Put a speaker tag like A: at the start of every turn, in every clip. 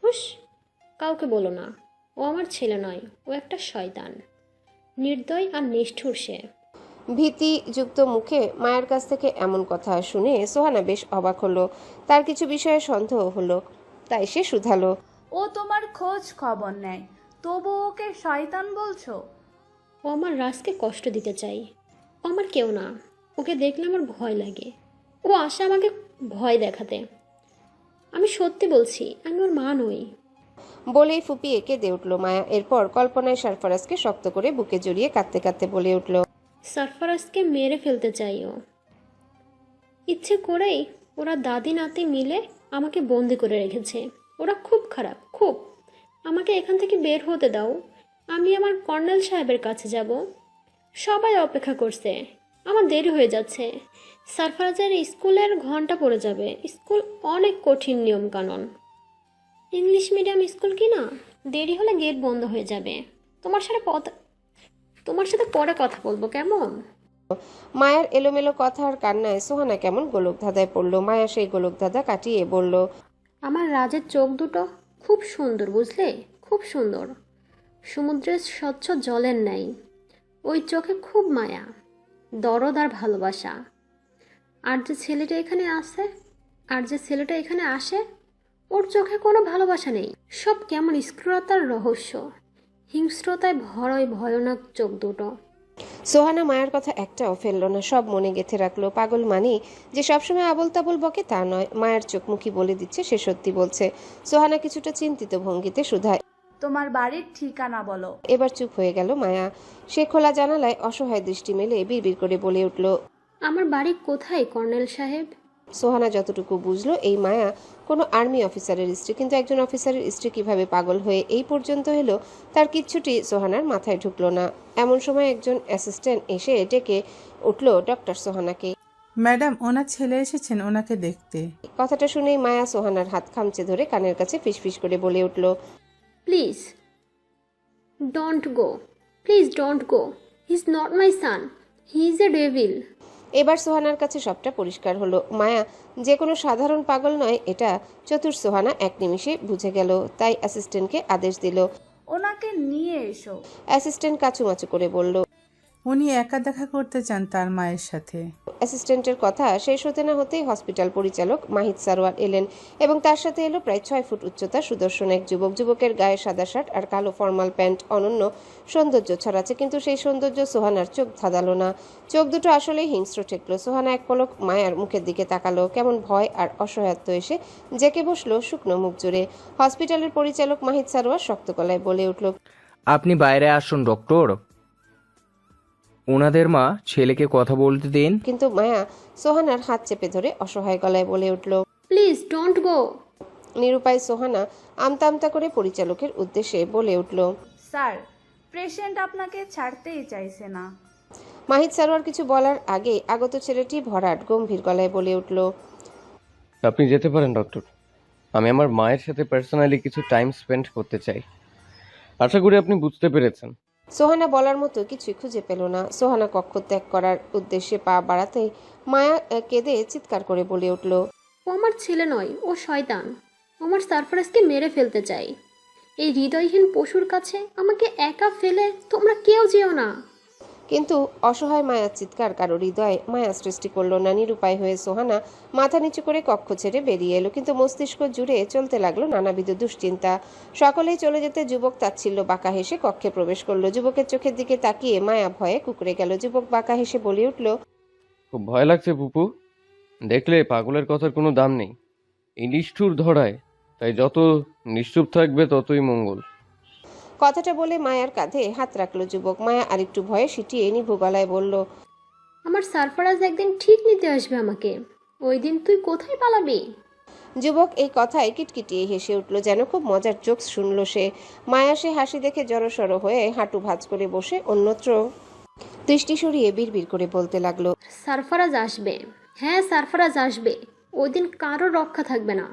A: হুস, কাউকে বলো না। ও আমার ছেলে নয়, ও একটা শয়তান, নির্দয় আর নিষ্ঠুর সে।
B: ভীতিযুক্ত মুখে মায়ের কাছ থেকে এমন কথা শুনে সোহানা বেশ অবাক হলো। তার কিছু বিষয়ে সন্দেহ হলো, তাই সে শুধালো।
C: ও তোমার খোঁজ খবর নেয়, তবু ওকে শয়তান বলছো?
A: ও আমার রাজকে কষ্ট দিতে চাই। ও আমার কেউ না। ওকে দেখলে আমার ভয় লাগে। ও আসে আমাকে ভয় দেখাতে। আমি সত্যি বলছি, আমি ওর মা নই।
B: বলেই ফুপিয়ে কেঁদে উঠল মায়া। এরপর কল্পনায় সরফরাজকে শক্ত করে বুকে জড়িয়ে কাঁদতে কাঁদতে বলে উঠল।
A: সরফরাজকে মেরে ফেলতে চাই ও। ইচ্ছে করেই ওরা দাদি নাতি মিলে আমাকে বন্দি করে রেখেছে। ওরা খুব খারাপ, খুব। আমাকে এখান থেকে বের হতে দাও। আমি আমার কর্নেল সাহেবের কাছে যাব। সবাই অপেক্ষা করছে। আমার দেরি হয়ে যাচ্ছে। সারফরাজের স্কুলের ঘন্টা পড়ে যাবে। স্কুল অনেক কঠিন নিয়ম কানুন। ইংলিশ মিডিয়াম স্কুল কি না, দেরি হলে গেট বন্ধ হয়ে যাবে। তোমার সাথে পরে কথা বলবো, কেমন?
B: মায়ের এলোমেলো কথা আর কান্নায় সোহানা কেমন গোলকধাঁধায় পড়ল। মায়া সেই গোলকধাঁধা কাটিয়ে বলল।
A: আমার রাজের চোখ দুটো খুব সুন্দর, বুঝলে? খুব সুন্দর, সমুদ্রের স্বচ্ছ জলের ন্যায়। ওই চোখে খুব মায়া, দরদ আর ভালোবাসা। আর যে ছেলেটা এখানে আসে আর যে ছেলেটা এখানে আসে, ওর চোখে কোনো ভালোবাসা নেই। সব কেমন স্ক্রুরতার রহস্য, হিংস্রতায় ভরা ওই ভয়ানক চোখ দুটো।
B: সোহানা মায়ের কথা একটাও ফেলল না, সব মনে গেঁথে রাখলো। পাগল মানি যে সবসময় আবল তাবল বকে তা নয়। মায়ের চোখমুখী বলে দিচ্ছে সে সত্যি বলছে। সোহানা কিছুটা চিন্তিত ভঙ্গিতে শুধায়।
C: তোমার বাড়ির ঠিকানা বলো।
B: এবার চুপ হয়ে গেল মায়া। সে খোলা জানালায় অসহায় দৃষ্টি মেলে বিড়বিড় করে বলে উঠল।
A: আমার বাড়ি কোথায় কর্নেল সাহেব?
B: সোহানা যতটুকু বুঝলো, এই মায়া কোনো আর্মি অফিসারের স্ত্রী, কিন্তু একজন অফিসারের স্ত্রী কিভাবে পাগল হয়ে এই পর্যন্ত এলো তার কিচ্ছুটি সোহানার মাথায় ঢুকলো না। এমন সময় একজন অ্যাসিস্ট্যান্ট এসে ডেকে উঠল ডক্টর সোহানাকে।
D: ম্যাডাম, ওনার ছেলে এসেছেন ওনাকে দেখতে।
B: কথাটা শুনেই মায়া সোহানার হাত খামচে ধরে কানের কাছে ফিসফিস করে বলে উঠল।
A: Please don't go, please don't go. He is not my son, he is a devil.
B: এবার সোহানার কাছে সবটা পরিষ্কার হলো। মায়া যে কোনো সাধারণ পাগল নয়, এটা চতুর সোহানা এক নিমিষে বুঝে গেল। তাই অ্যাসিস্ট্যান্টকে আদেশ দিল।
C: ওনাকে নিয়ে এসো।
B: অ্যাসিস্ট্যান্ট কাচুমাচু করে বলল।
D: উনি একা দেখা করতে চান তার মায়ের সাথে।
B: অ্যাসিস্ট্যান্টের কথা শেষ হতে না হতেই হসপিটাল পরিচালক মাহিদ সারোয়ার এলেন এবং তার সাথে এলো প্রায় 6 ফুট উচ্চতা সুদর্শন এক যুবক। যুবকের গায়ে সাদা শার্ট আর কালো ফর্মাল প্যান্ট অনন্য সৌন্দর্য ছড়াচ্ছে, কিন্তু সেই সৌন্দর্য সোহানার চোখ ধাঁধালো না। চোখ দুটো আসলেই হিংস্র ঠেকলো। সোহানা এক পলক মায়ার মুখের দিকে তাকালো, কেমন ভয় আর অসহায়ত্ব এসে জেকে বসলো শুকনো মুখ জুড়ে। হসপিটালের পরিচালক মাহিদ সারোয়ার শক্ত গলায় বলে উঠল।
E: আপনি বাইরে আসুন ডক্টর, ওনাদের মা ছেলেকে কথা বলতে দিন।
B: কিন্তু মায়া সোহানার হাত চেপে ধরে অসহায় গলায় বলে উঠল।
A: প্লিজ ডোন্ট গো।
B: নিরুপায় সোহানা আমতা আমতা করে পরিচালকের উদ্দেশ্যে বলে উঠল।
C: স্যার, পেশেন্ট আপনাকে ছাড়তেই চাইছে না।
B: মাহিদ সারোয়ার কিছু বলার আগে আগত ছেলেটি ভরাট গম্ভীর গলায় বলে উঠল।
F: আপনি যেতে পারেন ডক্টর। আমি আমার মায়ের সাথে পার্সোনালি কিছু টাইম স্পেন্ড করতে চাই। আশা করি আপনি বুঝতে পেরেছেন।
B: সোহানা বলার মতো কিছুই খুঁজে পেল না। সোহানা কক্ষ ত্যাগ করার উদ্দেশ্যে পা বাড়াতেই মায়া কেঁদে চিৎকার করে বলে উঠল।
A: ও আমার ছেলে নয়, ও শয়তান। ও আমার সারফরাজকে মেরে ফেলতে চাই। এই হৃদয়হীন পশুর কাছে আমাকে একা ফেলে তোমরা কেউ যেও না।
B: কিন্তু অসহায় মায়ার চিৎকার কারো হৃদয়ে মায়া সৃষ্টি করল না। নিরুপায় হয়ে সোহানা মাথা নিচু করে কক্ষ ছেড়ে বেরিয়ে এলো, কিন্তু মস্তিষ্ক জুড়ে চলতে লাগলো নানাবিধ দুশ্চিন্তা। সকলেই চলে যেতে যুবক তাচ্ছিল্য বাঁকা হেসে কক্ষে প্রবেশ করলো। যুবকের চোখের দিকে তাকিয়ে মায়া ভয়ে কুঁকড়ে গেল। যুবক বাঁকা হেসে বলে উঠল।
F: খুব ভয় লাগছে পুপু। দেখলে পাগলের কথার কোনো দাম নেই। এই নিষ্ঠুর ধরায়, তাই যত নিশ্চুপ থাকবে ততই মঙ্গল।
B: কথাটা বলে মায়ার কাঁধে হাত রাখলো যুবক। মায়া আরেকটু ভয়ে সিটিয়ে নিভু গলায় বলল।
A: আমার সারফরাজ একদিন ঠিক নিতে আসবে আমাকে। ওই দিন তুই কোথায় পালাবি?
B: যুবক এই কথায় কিটকিটিয়ে হেসে উঠল, যেন খুব মজার জোকস শুনল সে। মায়া সে হাসি দেখে জড়সড় হয়ে হাঁটু ভাঁজ করে বসে অন্যত্র দৃষ্টি সরিয়ে বিড়বিড় করে বলতে লাগলো।
A: সারফরাজ আসবে, হ্যাঁ সারফরাজ আসবে। ওই দিন কারো রক্ষা থাকবে না।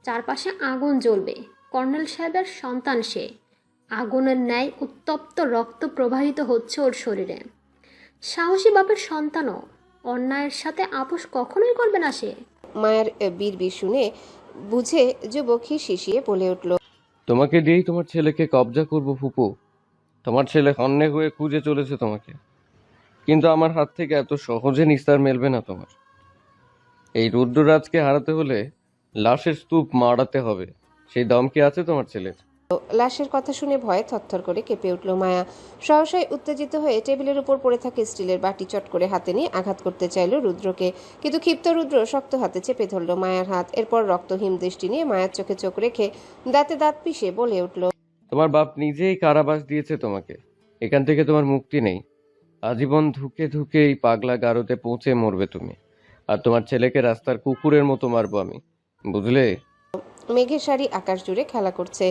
A: চারপাশে আগুন জ্বলবে। কর্নেল সাহেবের সন্তান সে। আগুনের ন্যায় উত্তপ্ত রক্ত প্রবাহিত হচ্ছে ওর শরীরে। সাহসী বাপের সন্তানও। অন্যায়ের সাথে আপোষ কখনোই করবে না সে।
B: মায়ের বিড়বিড় শুনে বুঝে যুবক হিসিয়ে বলে উঠল,
F: তোমাকে দিয়েই তোমার ছেলেকে কবজা করব ফুপু। তোমার ছেলে হন্যে হয়ে খুঁজে চলেছে তোমাকে, কিন্তু আমার হাত থেকে এত সহজে নিস্তার মেলবে না তোমার। এই রুদ্ররাজকে হারাতে হলে লাশের স্তূপ মারাতে হবে। সেই দম কি আছে তোমার ছেলের?
B: লাশের কথা শুনে ভয়ে থরথর করে কেঁপে উঠল মায়া। সহসাই উত্তেজিত হয়ে টেবিলের উপর পড়ে থাকা স্টিলের বাটি চট করে হাতে নিয়ে আঘাত করতে চাইল রুদ্রকে, কিন্তু ক্ষিপ্ত রুদ্র শক্ত হাতে চেপে ধরল মায়ার হাত। এরপর রক্তহীন দৃষ্টি নিয়ে মায়ার চোখে চোখ রেখে দাঁতে দাঁত পিষে বলে উঠল,
F: তোমার বাপ নিজেই কারাবাস দিয়েছে তোমাকে, এখান থেকে তোমার মুক্তি নেই। আজীবন ধুকে ধুকে এই পাগলা গারোতে পৌঁছে মরবে তুমি, আর তোমার ছেলেকে রাস্তার কুকুরের মতো মারবো আমি, বুঝলে?
B: মেঘের শাড়ি আকাশ জুড়ে খেলা করছে।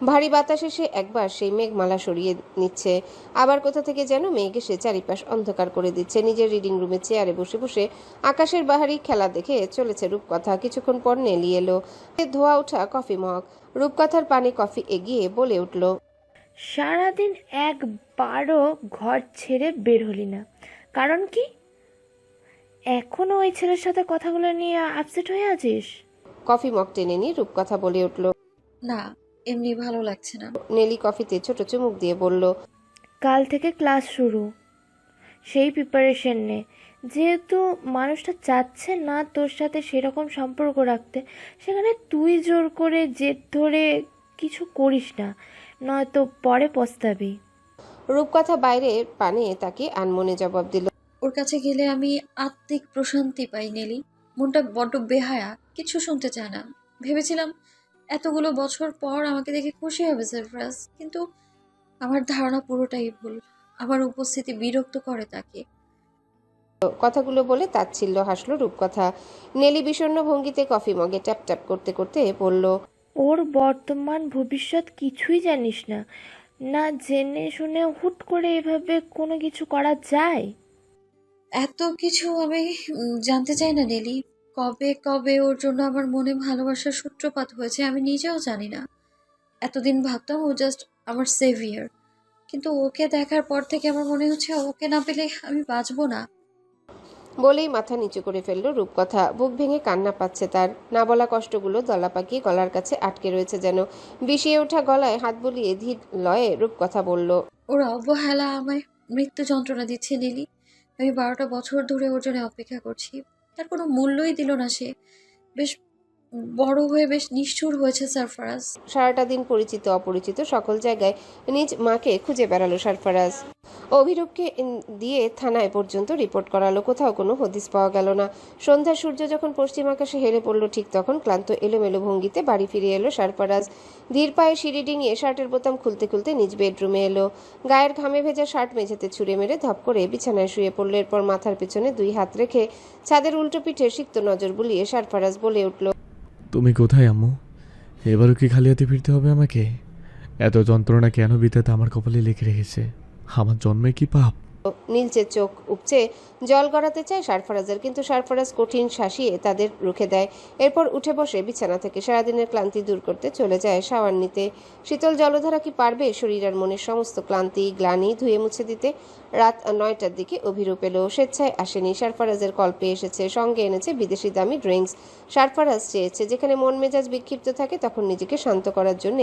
B: ভারী বাতাস এসে একবার সেই মেঘমালা সরিয়ে নিচ্ছে, আবার কোথা থেকে যেন মেঘ এসে চারিপাশ অন্ধকার করে দিচ্ছে। নিজের রিডিং রুমে চেয়ারে বসে বসে আকাশের বাহারি খেলা দেখে চলেছে রূপকথা। কিছুক্ষণ পর নেলি এলো, ধোয়া ওঠা কফি মগ। রূপকথার পানে কফি এগিয়ে বলে উঠল,
G: সারাদিন একবারও ঘর ছেড়ে বের হলি না, কারণ কি? এখনো ওই ছেলের সাথে কথাগুলো নিয়ে আপসেট হয়ে আছিস?
B: কফি মগ টেনে নিয়ে রূপকথা বলে উঠল।
H: না, এমনি ভালো লাগছে না।
B: নেলি কফিতে ছোট চুমুক দিয়ে বলল,
G: কাল থেকে ক্লাস শুরু, সেই প্রিপারেশন নে। যেহেতু মানুষটা চাচ্ছে না তোর সাথে সেরকম সম্পর্ক রাখতে, সেখানে তুই জোর করে জেদ ধরে কিছু করিস না, নয়তো পরে পস্তাবি।
B: রূপকথা বাইরে পানে তাকে আনমনে জবাব দিল,
H: ওর কাছে গেলে আমি আত্মিক প্রশান্তি পাই নেলি। মনটা বড্ড বেহায়া, কিছু শুনতে চায় না। ভেবেছিলাম এতগুলো বছর পর আমাকে দেখে খুশি হবে সারফরাজ, কিন্তু আমার ধারণা পুরোটাই ভুল। আমার উপস্থিতি বিরক্ত করে তাকে।
B: কথাগুলো বলে তাচ্ছিল্য হাসলো রূপকথা। নেলি বিষণ্ণ ভঙ্গিতে কফি মগে ট্যাপ ট্যাপ করতে করতে বলল,
G: ওর বর্তমান ভবিষ্যৎ কিছুই জানিস না, না জেনে শুনে হুট করে এভাবে কোনো কিছু করা যায়?
H: এত কিছু আমি জানতে চাই না নেলি। কবে কবে ওর জন্য আমার মনে ভালোবাসার সূত্রপাত হয়েছে আমি নিজেও জানি না। এতদিন ভাবতাম ও জাস্ট আমার সেভিয়ার, কিন্তু ওকে দেখার পর থেকে আমার মনে হচ্ছে ওকে না পেলে আমি বাঁচবো না।
B: বলেই মাথা নিচু করে ফেললো রূপকথা। বুক ভেঙে কান্না পাচ্ছে তার। না বলা কষ্টগুলো দলা পাকিয়ে গলার কাছে আটকে রয়েছে যেন। বিষিয়ে ওঠা গলায় হাত বুলিয়ে ধীর লয়ে রূপকথা বলল,
H: ওরা অবহেলা আমায় মৃত্যু যন্ত্রণা দিচ্ছে নীলি। আমি 12টা বছর ধরে ওর জন্য অপেক্ষা করছি, তার কোনো মূল্যই দিল না সে। বেশ বড় হয়ে বেশ নিষ্ঠুর হয়েছে সারফরাজ।
B: সারাটা দিন পরিচিত অপরিচিত সকল জায়গায় নিজ মাকে খুঁজে বেড়ালো সারফারাজ। অভিরূপকে দিয়ে থানায় পর্যন্ত রিপোর্ট করালো, কোথাও কোনো হদিস পাওয়া গেল না। সন্ধ্যার সূর্য যখন পশ্চিম আকাশে হেলে পড়লো, ঠিক তখন ক্লান্ত এলোমেলো ভঙ্গিতে বাড়ি ফিরে এলো সারফারাজ। ধীর পায়ে সিঁড়ি ডিঙিয়ে শার্টের বোতাম খুলতে খুলতে নিজ বেডরুমে এলো। গায়ের ঘামে ভেজা শার্ট মেঝেতে ছুঁড়ে মেরে ধপ করে বিছানায় শুয়ে পড়লো। এরপর মাথার পেছনে দুই হাত রেখে ছাদের উল্টো পিঠে সিক্ত নজর বুলিয়ে সারফারাজ বলে উঠল,
I: তুমি কোথায় আম্মু? এবারও কি খালি হাতে ফিরতে হবে আমাকে? এত যন্ত্রণা কেন বিধাতা আমার কপালে লিখে রেখেছে? আমার জন্মে কি পাপ?
B: নীলচে চোখ উপচে জল গড়াতে চায় সারফারাজের, কিন্তু সারফারাজ কঠিন শাসিয়ে তাদের রুখে দেয়। এরপর উঠে বসে বিছানা থেকে সারাদিনের ক্লান্তি দূর করতে চলে যায় শাওয়ার নিতে। শীতল জলধারা কি পারবে শরীর আর মনের সমস্ত ক্লান্তি গ্লানি ধুয়ে মুছে দিতে? রাত 9টার দিকে অভিরূপ এলো। স্বেচ্ছায় আসেনি, সারফারাজের কল পেয়ে এসেছে। সঙ্গে এনেছে বিদেশি দামি ড্রিঙ্কস। সারফারাজ চেয়েছে যেখানে মন মেজাজ বিক্ষিপ্ত থাকে তখন নিজেকে শান্ত করার জন্য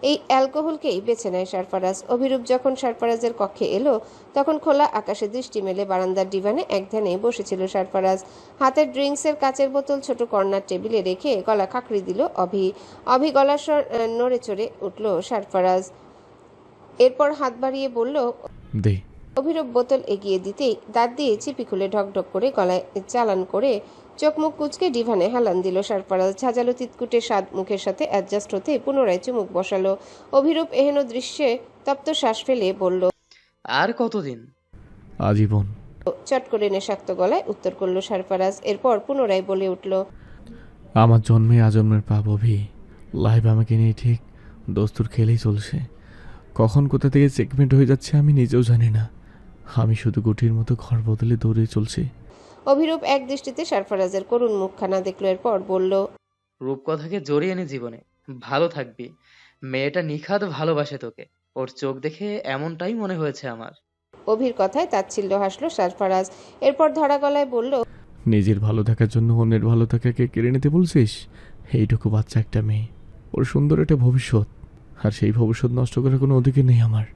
B: এই অ্যালকোহলকেই বেছে নেয় সারফারাজ। অভিরূপ যখন সারফারাজের কক্ষে এলো তখন খোলা আকাশে দৃষ্টি মেলে বারান্দার ডিভানে এক ধ্যানে বসেছিল সারফারাজ। হাতের ড্রিঙ্কসের কাচের বোতল ছোট কর্নার টেবিলে রেখে গলা খাকড়ি দিল অভি গলার স্বর নড়ে চড়ে উঠল সারফারাজ। এরপর হাত বাড়িয়ে বলল,
I: দে।
B: অভিরূপ বোতল এগিয়ে দিতেই দাঁত দিয়ে চিপি খুলে ঢকঢক করে গলায় চালান করে চোখ মুখ কুচকে ডিভানে হেলান দিল সারফারাজ। ঝাঁঝালো তিতকুটে স্বাদ মুখের সাথে অ্যাডজাস্ট হতে পুনরায় চুমুক বসালো। অভিরূপ এহেন দৃশ্যে তপ্ত শ্বাস ফেলে বলল,
J: আর কতদিন?
I: আজীবন।
B: চট করে নেশাক্ত গলায় উত্তর করল সারফারাজ। এরপর পুনরায় বলে উঠল,
I: আমার জন্মে আজন্মের পাপ অভি। লাইফ আমাকে নিয়ে ঠিক দস্তুর খেলেই চলছে। কখন কোথা থেকে চেকমেট হয়ে যাচ্ছে আমি নিজেও জানি না। আমি শুধু গুটির মতো ঘর বদলে দৌড়ে চলছি।
B: অভিরূপ এক দৃষ্টিতে সারফারাজের করুণ মুখখানা দেখলো। এরপর বলল,
J: রূপকথাকে জড়িয়ে নে জীবনে, ভালো থাকবি। মেয়েটা নিখাদ ভালোবাসে তোকে, ওর চোখ দেখে এমনটাই মনে হয়েছে আমার।
B: অভির কথায় তাচ্ছিল্য হাসলো সরফরাজ। এরপর ধরা গলায় বলল,
I: নিজের ভালো থাকার জন্য অন্যের ভালো থাকাকে কেড়ে নিতে বলছিস? এইটুকু বাচ্চা একটা মেয়ে, ওর সুন্দর একটা ভবিষ্যৎ, আর সেই ভবিষ্যৎ নষ্ট করার কোনো অধিকার নেই আমার।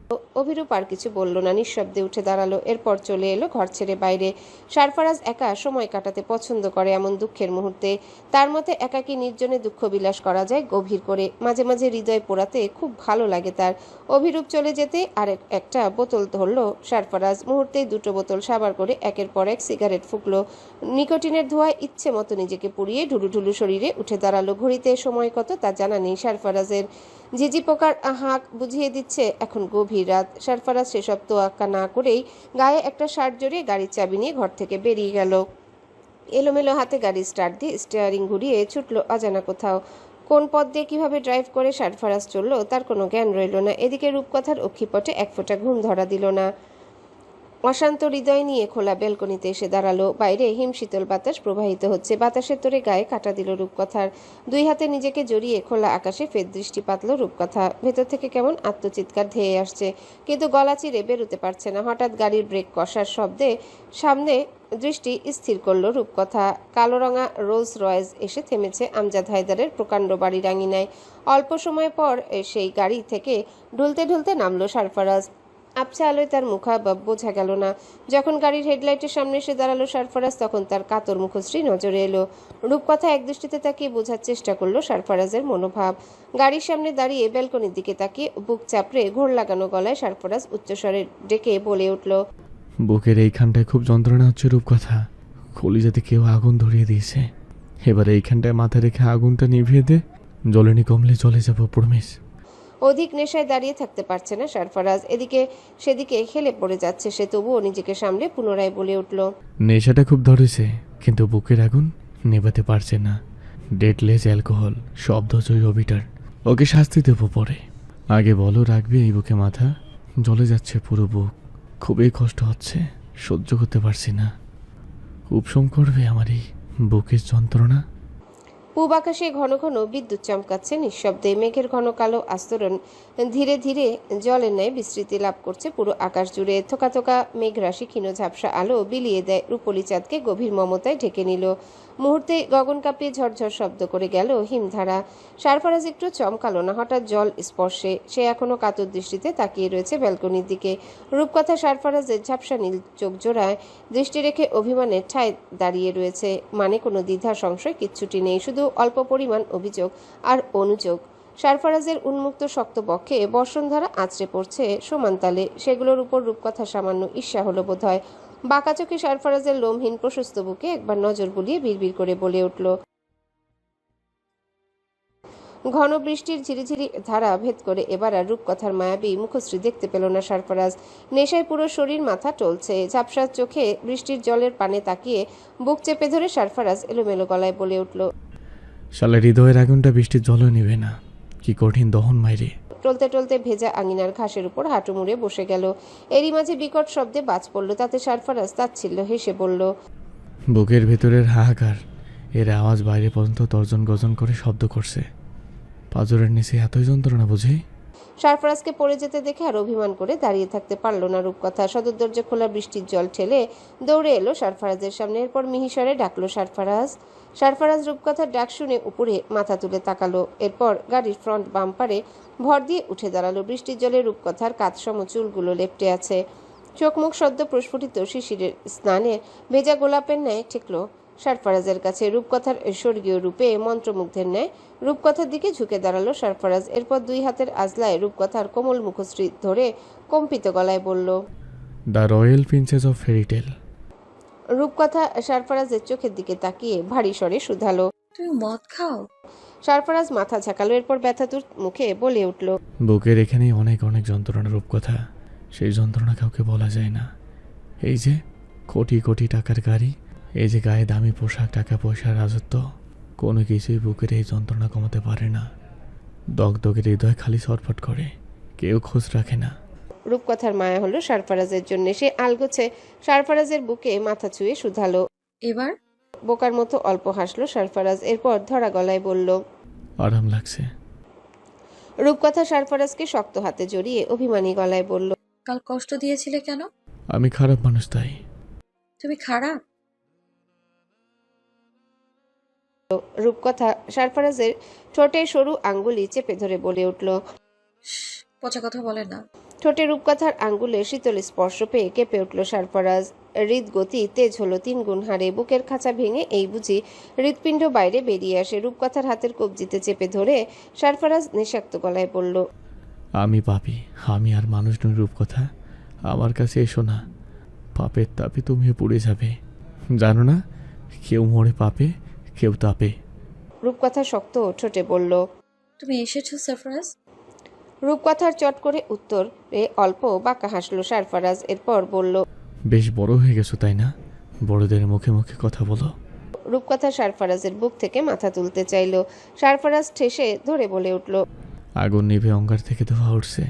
B: অভিরূপ আর কিছু বলল না, নিঃশব্দে উঠে দাঁড়ালো। এরপর চলে এলো ঘর ছেড়ে বাইরে। সরফরাজ একা সময় কাটাতে পছন্দ করে এমন দুঃখের মুহূর্তে। তার মতে একাকী নির্জনে দুঃখ বিলাস করা যায় গভীর করে, মাঝে মাঝে হৃদয় পোড়াতে খুব ভালো লাগে তার। অভিরূপ চলে যেতে আর একটা বোতল ধরল সরফরাজ। মুহূর্তেই দুটো বোতল সাবার করে একের পর এক সিগারেট ফুঁকলো। নিকোটিনের ধোঁয়ায় ইচ্ছে মতো নিজেকে পুড়িয়ে ঢুলুঢুলু শরীরে উঠে দাঁড়ালো। ঘড়িতে সময় কত তা জানা নেই সরফরাজের। ঝিঝি পোকার হাঁক বুঝিয়ে দিচ্ছে এখন গভীর রাত। সরফরাজ সেসব তোয়াক্কা না করেই গায়ে একটা শার্ট জড়িয়ে গাড়ির চাবি নিয়ে ঘর থেকে বেরিয়ে গেল। এলোমেলো হাতে গাড়ি স্টার্ট দিয়ে স্টিয়ারিং ঘুরিয়ে ছুটলো অজানা কোথাও। কোন পথ দিয়ে কিভাবে ড্রাইভ করে সরফরাজ চলল তার কোনো জ্ঞান রইল না। এদিকে রূপকথার অক্ষিপটে এক ফোঁটা ঘুম ধরা দিল না। অশান্ত হৃদয় নিয়ে খোলা বেলকনিতে এসে দাঁড়ালো। বাইরে হিমশীতল বাতাস প্রবাহিত হচ্ছে। বাতাসের তোরে গায়ে কাটা দিল রূপকথার। দুই হাতে নিজেকে জড়িয়ে খোলা আকাশে ফের দৃষ্টি পাতল রূপকথা। ভেতর থেকে কেমন আত্মচিৎকার ধেয়ে আসছে, কিন্তু গলা চিরে বেরোতে পারছে না। হঠাৎ গাড়ির ব্রেক কষার শব্দে সামনে দৃষ্টি স্থির করলো রূপকথা। কালো রঙা রোলস রয়েস এসে থেমেছে আমজাদ হায়দারের প্রকাণ্ড বাড়ির আঙিনায়। অল্প সময় পর সেই গাড়ি থেকে ঢুলতে ঢুলতে নামলো সরফরাজ। আবছা আলোয় তার মুখাবয়ব বোঝা গেল না। যখন গাড়ির হেডলাইটের সামনে এসে দাঁড়ালো সরফরাজ, তখন তার কাতর মুখশ্রী নজরে এলো। রূপকথা এক দৃষ্টিতে তাকিয়ে বোঝার চেষ্টা করলো সরফরাজের মনোভাব। গাড়ির সামনে দাঁড়িয়ে ব্যালকনির দিকে তাকিয়ে বুক চাপড়ে ঘোর লাগানো গলায় সরফরাজ উচ্চস্বরে ডেকে বলে উঠল,
I: বুকের এইখানটায় খুব যন্ত্রণা হচ্ছে রূপকথা। কলিজাতে কেউ আগুন ধরিয়ে দিয়েছে। এবার এইখানটায় মাথা রেখে আগুনটা নিভিয়ে দে, জ্বলেনি কমলে চলে যাবো প্রমিস।
B: অধিক নেশায় দাঁড়িয়ে থাকতে পারছে না সরফরাজ। এদিকে সেদিকে খেলে পড়ে যাচ্ছে সে, তবুও নিজেকে সামলে পুনরায় বলে উঠল,
I: নেশাটা খুব ধরেছে, কিন্তু বুকের আগুন নেভাতে পারছে না। ডেটলেস অ্যালকোহল, শব্দজয়ী অবিটার, ওকে শাস্তি দেবো পরে। আগে বলো, রাখবে এই বুকে মাথা? জ্বলে যাচ্ছে পুরো বুক, খুবই কষ্ট হচ্ছে, সহ্য করতে পারছি না। উপশম করবে আমার এই বুকের যন্ত্রণা?
B: পূব আকাশে ঘন ঘন বিদ্যুৎ চমকাচ্ছে নিঃশব্দে। মেঘের ঘন কালো আস্তরণ ধীরে ধীরে জলের ন্যায় বিস্তৃতি লাভ করছে পুরো আকাশ জুড়ে। থোকা থোকা মেঘরাশি ক্ষীণ ঝাপসা আলো বিলিয়ে দেয় রূপলি চাঁদকে গভীর মমতায় ঢেকে নিল। মুহূর্তে গগন কাঁপিয়ে ঝরঝর শব্দ করে গেল হিমধারা। সরফরাজ একটু চমকালো না হঠাৎ জল স্পর্শে। সে এখনো কাতর দৃষ্টিতে তাকিয়ে রয়েছে ব্যালকনির দিকে। রূপকথা সরফরাজের ঝাপসা নীল চোখ জোড়ায় দৃষ্টি রেখে অভিমানের ঠায় দাঁড়িয়ে রয়েছে। মানে কোনো দ্বিধা সংশয় কিচ্ছুটি নেই, শুধু অল্প পরিমাণ অভিযোগ আর অনুযোগ। সরফরাজের উন্মুক্ত শক্ত বক্ষে বর্ষণধারা আছড়ে পড়ছে সমানতালে। সেগুলোর উপর রূপকথা সামান্য ঈর্ষা হলো বোধহয়। বাঁকা চোখে সরফরাজের লোমহীন প্রশস্ত বুকে একবার নজর বুলিয়ে বিড়বিড় করে বলে উঠল, ঘন বৃষ্টির ঝিরিঝিরি ধারা ভেদ করে এবার আর রূপকথার মায়াবী মুখশ্রী দেখতে পেল না সরফরাজ। নেশায় পুরো শরীর মাথা টলছে। ঝাপসা চোখে বৃষ্টির জলের পানে তাকিয়ে বুক চেপে ধরে সরফরাজ এলোমেলো গলায় বলে উঠল,
I: শালা হৃদয়ের আগুনটা বৃষ্টির জলও নিবে না, কি কঠিন দহন মাইরে।
B: টলতে টলতে ভেজা আঙিনার ঘাসের উপর হাঁটু মুড়ে বসে গেল। এরই মাঝে বিকট শব্দে বাজ পড়ল। তাতে সরফরাজ তাচ্ছিল্য হেসে বলল,
I: বুকের ভেতরের হাহাকার, এর আওয়াজ বাইরে পর্যন্ত তর্জন গর্জন করে শব্দ করছে। পাঁজরের নিচে এতই যন্ত্রণা বুঝি?
B: সরফরাজকে পড়ে যেতে দেখে আর অভিমান করে দাঁড়িয়ে থাকতে পারল না রূপকথা। সদর দরজা খোলা বৃষ্টির জল ঠেলে দৌড়ে এলো সরফরাজের সামনে। এরপর মিহিসরে ডাকলো সরফরাজ। সরফরাজ রূপকথার ডাক শুনে উপরে মাথা তুলে তাকালো। এরপর গাড়ির ফ্রন্ট বাম্পারে ভর দিয়ে উঠে দাঁড়ালো। বৃষ্টির জলে রূপকথার কাতসম চুলগুলো লেপ্টে আছে। চোখ মুখ সদ্য প্রস্ফুটিত শিশিরের স্নানে ভেজা গোলাপের ন্যায় ঠেকলো সরফরাজের কাছে। রূপকথার স্বর্গীয় রূপে মন্ত্রমুগ্ধের ন্যায় রূপকথার দিকে ঝুঁকে দাঁড়ালো সরফরাজ। এরপর দুই হাতের আজলায় রূপকথার কোমল মুখশ্রী ধরে কম্পিত গলায় বলল,
I: the royal princess of fairy tale.
B: রূপকথা সরফরাজের চোখের দিকে তাকিয়ে ভারী স্বরে শুধালো,
H: তুমি মদ খাও?
B: সরফরাজ মাথা ঝাঁকালো। এরপর ব্যথাতুর মুখে বলে উঠল,
I: বুকের এখানেই অনেক অনেক যন্ত্রণা রূপকথা, সেই যন্ত্রণা কাউকে বলা যায় না। এই যে কোটি কোটি টাকার গাড়ি, এই যে গায়ে দামি পোশাক, টাকা পয়সার রাজত্ব, কোনো কিছুই বুকের এই যন্ত্রণা কমাতে পারে না। দগদগের হৃদয় খালি ছটফট করে, কেউ খোঁজ রাখে না।
B: রূপকথার মায়া হলো সরফরাজের জন্য। সে আলগোছে সরফরাজের বুকে মাথা ছুঁয়ে শুধালো।
H: এবার
B: বোকার মতো অল্প হাসলো সরফরাজ। এরপর ধরা গলায় বলল,
I: আরাম লাগছে।
B: রূপকথা সরফরাজকে শক্ত হাতে জড়িয়ে অভিমানী গলায় বলল,
H: কাল কষ্ট দিয়েছিলে কেন?
I: আমি খারাপ মানুষ তাই।
H: তুমি খারাপ?
B: রূপকথা সারফারাজের ঠোঁটে সরু আঙ্গুলি চেপে ধরে বলে উঠল।
H: পচা কথা বলে না।
B: ঠোঁটে রূপকথার আঙ্গুলে শীতল স্পর্শ পেয়ে কেঁপে উঠল সারফারাজ। হৃদগতি তেজ হলো 3 গুণ হারে। বুকের খাঁচা ভেঙে এই বুঝি হৃৎপিণ্ড বাইরে বেরিয়ে আসে। রূপকথার হাতের কবজিতে চেপে ধরে সারফারাজ নেশাক্ত গলায় বলল,
I: আমি পাপী, আমি আর মানুষ নই রূপকথা। আমার কাছে এসো না, পাপের তাপে তুমিও পুড়ে যাবে। জানো না, কেউ মরে পাপে, কেউ তাপে।
B: রূপকথা শক্ত ঠোঁটে বলল।
H: তুমি এসেছো সারফারাজ?
B: রূপকথার চট করে উত্তরে অল্প বাঁকা হাসলো সারফারাজ। এরপর বলল,
I: বেশ বড় হয়ে গেছো তাই না? বড়দের মুখে মুখে কথা বলো।
B: রূপকথা সারফারাজের বুক থেকে মাথা তুলতে চাইল। সারফারাজ ঠেসে ধরে বলে উঠল,
I: আগুন নিভে অঙ্গার থেকে ধোয়া উঠছে,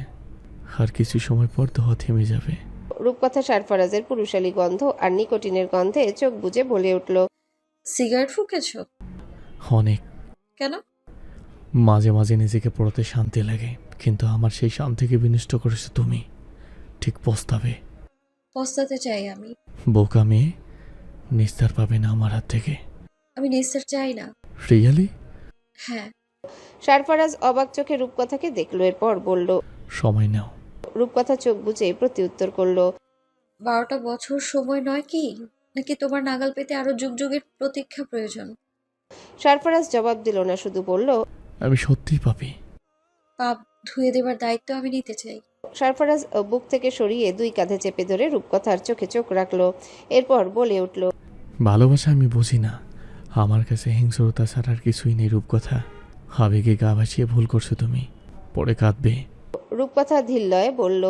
I: আর কিছু সময় পর ধোয়া থেমে যাবে।
B: রূপকথা সারফারাজের পুরুষালী গন্ধ আর নিকোটিনের গন্ধে চোখ বুজে বলে উঠল,
H: সিগারেট ফুঁকেছো?
I: অনেক।
H: কেন?
I: মাঝে মাঝে নিজেকে পড়াতে শান্তি লাগে, কিন্তু আমার সেই শান্তিকে বিনষ্ট করেছো তুমি। ঠিক পস্তাবে।
H: পস্তাতে চাই আমি।
I: বোকা মেয়ে, নিস্তার পাবে না আমার হাত থেকে।
H: আমি নিস্তার চাই না।
I: রিয়ালি?
H: হ্যাঁ।
B: সারফারাজ অবাক চোখে রূপকথাকে দেখল। এরপর বলল,
I: সময় নাও।
B: রূপকথা চোখ বুজে প্রত্যুত্তর করল,
H: 12টা বছর সময় নয় কি? নাকি তোমার নাগাল পেতে আরো যুগ যুগের প্রতীক্ষা প্রয়োজন?
B: সারফারাজ জবাব দিল না, শুধু বলল,
I: আমি সত্যিই পাপী।
H: পাপ ধুয়ে দেবার দায়িত্ব আমি নিতে চাই।
B: সারফারাজ বুক থেকে সরিয়ে 2 কাঁধে চেপে ধরে রূপকথার চোখে চোখ রাখলো। এরপর বলে উঠল,
I: ভালোবাসা আমি বুঝি না, আমার কাছে হিংস্রতা ছাড়া আর কিছুই নেই রূপকথা। আবেগে গা ভাসিয়ে ভুল করছো তুমি, পরে কাঁদবে।
B: রূপকথা ধীরলয়ে বলল,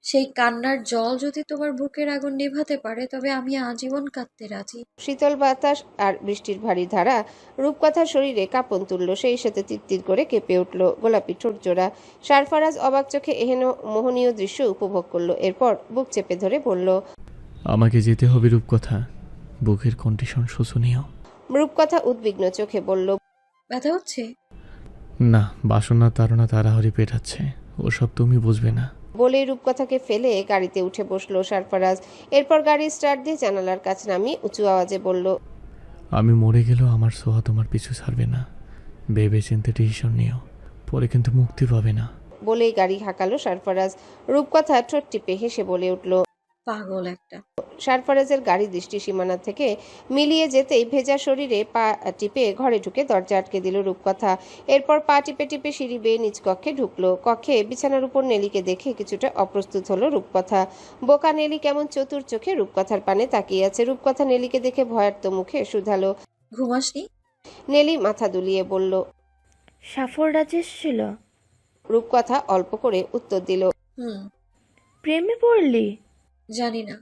H: সেই কান্নার জল যদি তোমার বুকের আগুন নেভাতে পারে তবে আমি আজীবন কাঁদতে রাজি।
B: শীতল বাতাস আর বৃষ্টির ভারী ধারা রূপকথার শরীরে কাঁপন তুলল। সেই সাথে তিরতির করে কেঁপে উঠল গোলাপি ঠোঁটজোড়া। সারফারাজ অবাক চোখে এহেন মোহনীয় দৃশ্য উপভোগ করলো। এরপর বুক চেপে ধরে বলল,
I: আমাকে যেতে হবে রূপকথা, বুকের কন্ডিশন শোচনীয়।
B: রূপকথা উদ্বিগ্ন চোখে বলল,
H: ব্যথা হচ্ছে?
I: না, বাসনা তাড়না তাড়াহুড়ি পেটাচ্ছে, ওসব তুমি বুঝবে না।
B: বলে রূপকথাকে ফেলে গাড়িতে উঠে বসলো সারফারাজ। এরপর গাড়ি স্টার্ট দিয়ে জানালার কাছ নামিয়ে উঁচু আওয়াজে বলল,
I: আমি মরে গেলেও আমার সোহা তোমার পিছু ছাড়বে না। ভেবে চিন্তে ডিসিশন নিও, পরে কিন্তু মুক্তি পাবে না।
B: বলেই গাড়ি হাঁকালো সারফারাজ। রূপকথা ঠোঁট টিপে হেসে বলে উঠল,
H: পাগল একটা।
B: সারফারাজের গাড়ি দৃষ্টি সীমানা থেকে মিলিয়ে যেতেই ভেজা শরীরে পা টিপে ঘরে ঢুকে দরজা আটকে দিল রূপকথা। এরপর পা টিপে টিপে সিঁড়ি বেয়ে নিজ কক্ষে ঢুকলো। কক্ষে বিছানার উপর নেলিকে দেখে কিছুটা অপ্রস্তুত হলো রূপকথা। বোকা নেলি কেমন চতুর চোখে রূপকথার পানে তাকিয়ে আছে। রূপকথা নেলিকে দেখে ভয়ার্ত মুখে শুধালো,
H: ঘুমাসনি?
B: নেলি মাথা দুলিয়ে বলল,
G: সাফররাজ এসেছিল?
B: রূপকথা অল্প করে উত্তর দিল,
G: প্রেমে পড়লি?
H: জানি না।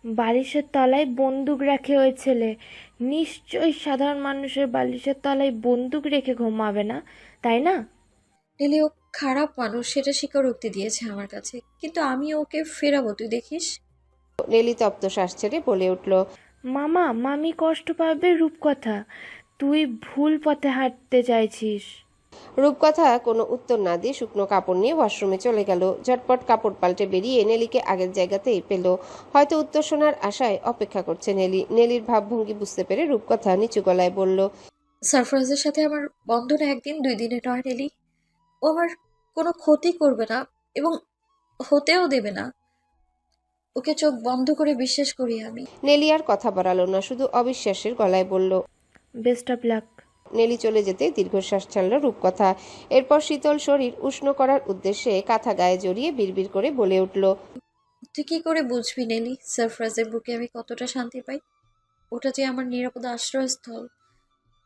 G: বালিশের তলায় বন্দুক রাখে ওই ছেলে। নিশ্চয়ই সাধারণ মানুষের বালিশের তলায় বন্দুক রেখে ঘুমাবে না, তাই না?
H: নেলি ও খারাপ মানুষ, সেটা স্বীকারোক্তি দিয়েছে আমার কাছে, কিন্তু আমি ওকে ফেরাবো, তুই দেখিস।
B: নেলি তপ্ত শ্বাস ছেড়ে বলে উঠল,
G: মামা মামি কষ্ট পাবে রূপকথা, তুই ভুল পথে হাঁটতে চাইছিস।
B: রূপকথা কোনো উত্তর না দিয়ে শুকনো কাপড় নিয়ে ওয়াশরুমে চলে গেল। ঝটপট কাপড় পাল্টে বেরিয়ে নেলিকে আগের জায়গাতেই পেল। হয়তো উত্তর শোনার আশায় অপেক্ষা করছে নেলি। নেলির ভাবভঙ্গি বুঝতে পেরে রূপকথা নিচু গলায় বলল,
H: সারফরাজের সাথে আমার বন্ধন 1 দিন 2 দিনের নয় নেলি। ও আমার কোনো ক্ষতি করবে না এবং হতেও দেবে না। ওকে চোখ বন্ধ করে বিশ্বাস করি আমি।
B: নেলি আর কথা বাড়ালো না, শুধু অবিশ্বাসের গলায় বলল,
G: বেস্ট অফ লাক।
B: নেলি চলে যেতে দীর্ঘশ্বাস ছাড়ল রূপকথা। এরপর শীতল শরীর উষ্ণ করার উদ্দেশ্যে কাঁথা গায়ে জড়িয়ে বিড়বিড় করে বলে উঠল,
H: তুই কি করে বুঝবি নেলি সারফরাজের বুকে আমি কতটা শান্তি পাই? ওটা যে আমার নিরাপদ আশ্রয়স্থল।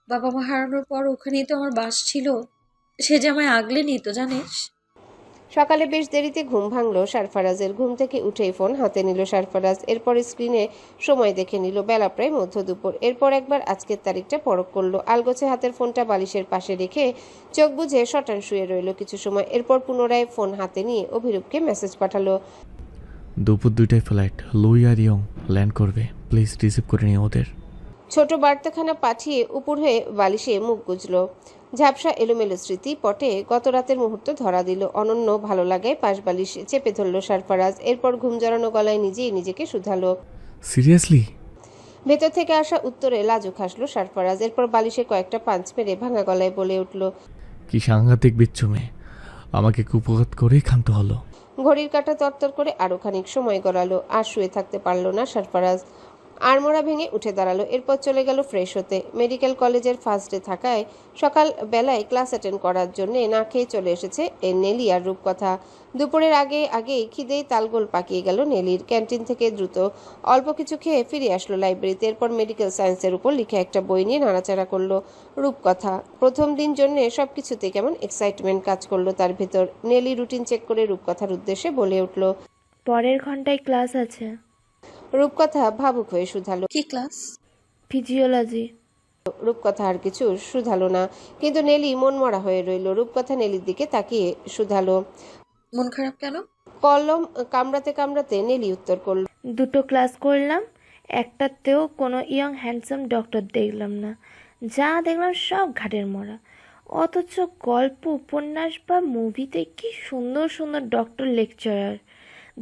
H: বাবা মা হারানোর পর ওখানেই তো আমার বাস ছিল। সে যে আমায় আগলে নিত জানিস।
B: সকালে বেশ দেরিতে ঘুম ভাঙল সারফারাজের। ঘুম থেকে উঠেই ফোন হাতে নিল সারফারাজ। এরপর স্ক্রিনে সময় দেখে নিল, বেলা প্রায় মধ্য দুপুর। এরপর একবার আজকের তারিখটা পরখ করলো। আলগোছে হাতের ফোনটা বালিশের পাশে রেখে চোখ বুঝে শটান শুয়ে রইল কিছু সময়। এরপর পুনরায় ফোন হাতে নিয়ে অভিরূপকে মেসেজ পাঠালো,
I: দুপুর 2টায় ফ্লাইট, লুই আর ইয়ং ল্যান্ড করবে, প্লিজ রিসিভ করে নিও ওদের।
B: ছোট বার্তাখানা পাঠিয়ে উপর হয়ে বালিশে মুখ গুজল। ঝাপসা এলোমেলো স্মৃতি পটে গত রাতের মুহূর্ত ধরা দিল। অনন্য ভালো লাগায় পাশ বালিশ চেপে ধরল সারফারাজ। এরপর ঘুম জড়ানো গলায় নিজেই নিজেকে শুধালো।
I: সিরিয়াসলি?
B: ভেতর থেকে আসা উত্তরে লাজুক হাসলো সারফারাজ। এরপর বালিশে কয়েকটা পাঞ্চ মেরে ভাঙা গলায় বলে উঠল,
I: কি সাংঘাতিক বিচ্ছু মেয়ে, আমাকে কুপঘাত করেই ক্ষান্ত হলো।
B: ঘড়ির কাঁটা তরতর করে আরো খানিক সময় গড়ালো। আর শুয়ে থাকতে পারল না সারফারাজ। আড়মোড়া ভেঙে উঠে দাঁড়ালো। এরপর চলে গেল ফ্রেশ হতে। মেডিকেল কলেজের ফার্স্ট ডে থাকায় সকাল বেলায় ক্লাস অ্যাটেন্ড করার জন্য না খেয়ে চলে এসেছে নেলি আর রূপকথা। দুপুরের আগেই খিদেই তালগোল পাকিয়ে গেল নেলির। ক্যান্টিন থেকে দ্রুত অল্প কিছু খেয়ে ফিরে আসলো লাইব্রেরিতে। এরপর মেডিকেল সায়েন্সের উপর লিখে একটা বই নিয়ে নাড়াচাড়া করলো রূপকথা। প্রথম দিন জন্য সবকিছুতে কেমন এক্সাইটমেন্ট কাজ করলো তার ভেতর। নেলি রুটিন চেক করে রূপকথার উদ্দেশ্যে বলে উঠল,
G: পরের ঘন্টায় ক্লাস আছে।
B: রূপকথা ভাবুক হয়ে শুধালো,
H: কি ক্লাস?
G: ফিজিওলজি।
B: রূপকথা আর কিছু শুধালো না, কিন্তু নেলি মনমরা হয়ে রইল। রূপকথা নেলির দিকে তাকিয়ে শুধালো।
H: মন খারাপ কেন?
B: কলম কামড়াতে কামড়াতে নেলি উত্তর করল,
G: দুটো ক্লাস করলাম, একটাতেও কোনো ইয়ং হ্যান্ডসাম ডক্টর দেখলাম না। যা দেখলাম সব ঘাটের মরা। অথচ গল্প, উপন্যাস বা মুভিতে কি সুন্দর সুন্দর ডক্টর লেকচারার।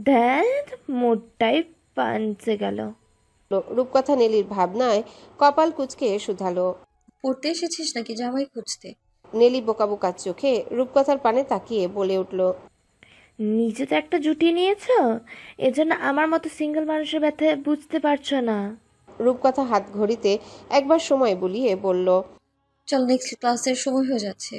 G: দ্যাট মুডটাই পাঞ্চে গেল।
B: রূপকথা নেলির ভাবনায় কপাল কুঁচকে শুধালো।
H: পড়তে এসেছিস নাকি জামাই খুঁজতে?
B: নেলি বোকা বোকা চোখে রূপকথার পানে তাকিয়ে বলে উঠল,
G: নিজে তো একটা জুটিয়ে নিয়েছ, এজন্য আমার মতো সিঙ্গেল মানুষের ব্যথা বুঝতে পারছো না।
B: রূপকথা হাত ঘড়িতে একবার সময় বুলিয়ে বলল।
H: চল, নেক্সট ক্লাসের সময় হয়ে যাচ্ছে।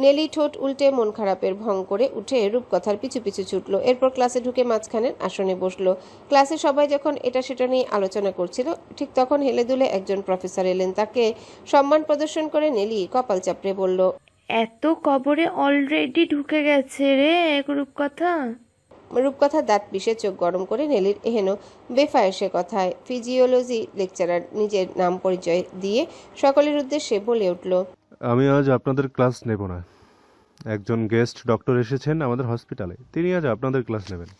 B: নেলি ঠোঁট উল্টে মন খারাপের ভং করে উঠে রূপকথার পিছু পিছু ছুটলো। এরপর ক্লাসে ঢুকে মাঝখানের আসনে বসলো। ক্লাসে সবাই যখন এটা সেটা নিয়ে আলোচনা করছিল, ঠিক তখন হেলে দুলে একজন প্রফেসর এলেন। তাকে সম্মান প্রদর্শন করে নেলি কপাল চাপড়ে বলল,
G: এত কবরে অলরেডি ঢুকে গেছে রে রূপকথা।
B: রূপকথা দাঁত পিষে চোখ গরম করে নেলির এহেন বেফায়েসে কথায় ফিজিওলজি লেকচারার নিজের নাম পরিচয় দিয়ে সকলের উদ্দেশ্যে বলে উঠল,
K: আমি আজ আপনাদের ক্লাস নেব না। একজন গেস্ট ডক্টর এসেছেন আমাদের হসপিটালে, তিনি আজ আপনাদের ক্লাস নেবেন।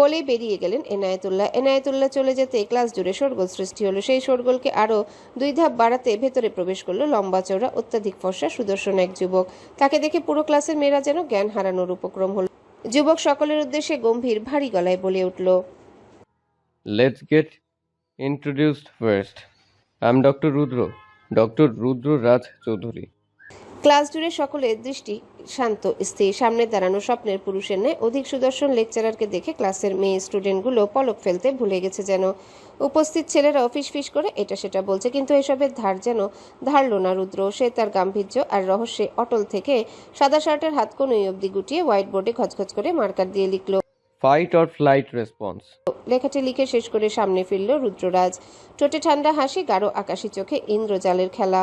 B: বলেই বেরিয়ে গেলেন এনায়েতুল্লাহ। এনায়েতুল্লাহ চলে যেতে ক্লাস জুড়ে শোরগোল সৃষ্টি হলো। সেই শোরগোলকে আরও 2 ধাপ বাড়াতে ভেতরে প্রবেশ করলো লম্বা চওড়া অত্যাধিক ফর্সা সুদর্শন এক যুবক। তাকে দেখে পুরো ক্লাসের মেয়েরা যেন জ্ঞান হারানোর উপক্রম হলো। যুবক সকলের উদ্দেশ্যে গম্ভীর ভারী গলায় বলে উঠল,
F: let's get introduced first. I am doctor Rudra Raj Chowdhury.
B: Class জুড়ে সকলের দৃষ্টি শান্ত স্থির। সামনে দাঁড়ানো স্বপ্নের পুরুষের ন্যায় অধিক সুদর্শন লেকচারারকে দেখে ক্লাসের মেয়ে স্টুডেন্টগুলো পলক ফেলতে ভুলে গেছে যেন। উপস্থিত ছেলেরাও ফিসফিস করে এটা সেটা বলছে, কিন্তু এসবের ধার যেন ধারল না রুদ্র। সে তার গাম্ভীর্য আর রহস্যে অটল থেকে সাদা শার্টের হাত কনুই অব্দি গুটিয়ে হোয়াইট বোর্ডে খচখচ করে মার্কার দিয়ে লিখল।
F: Fight or flight response.
B: লেখাটি লিখে শেষ করে সামনে ফিরল রুদ্ররাজ। ঠোঁটে ঠান্ডা হাসি, গাঢ় আকাশি চোখে ইন্দ্রজালের খেলা।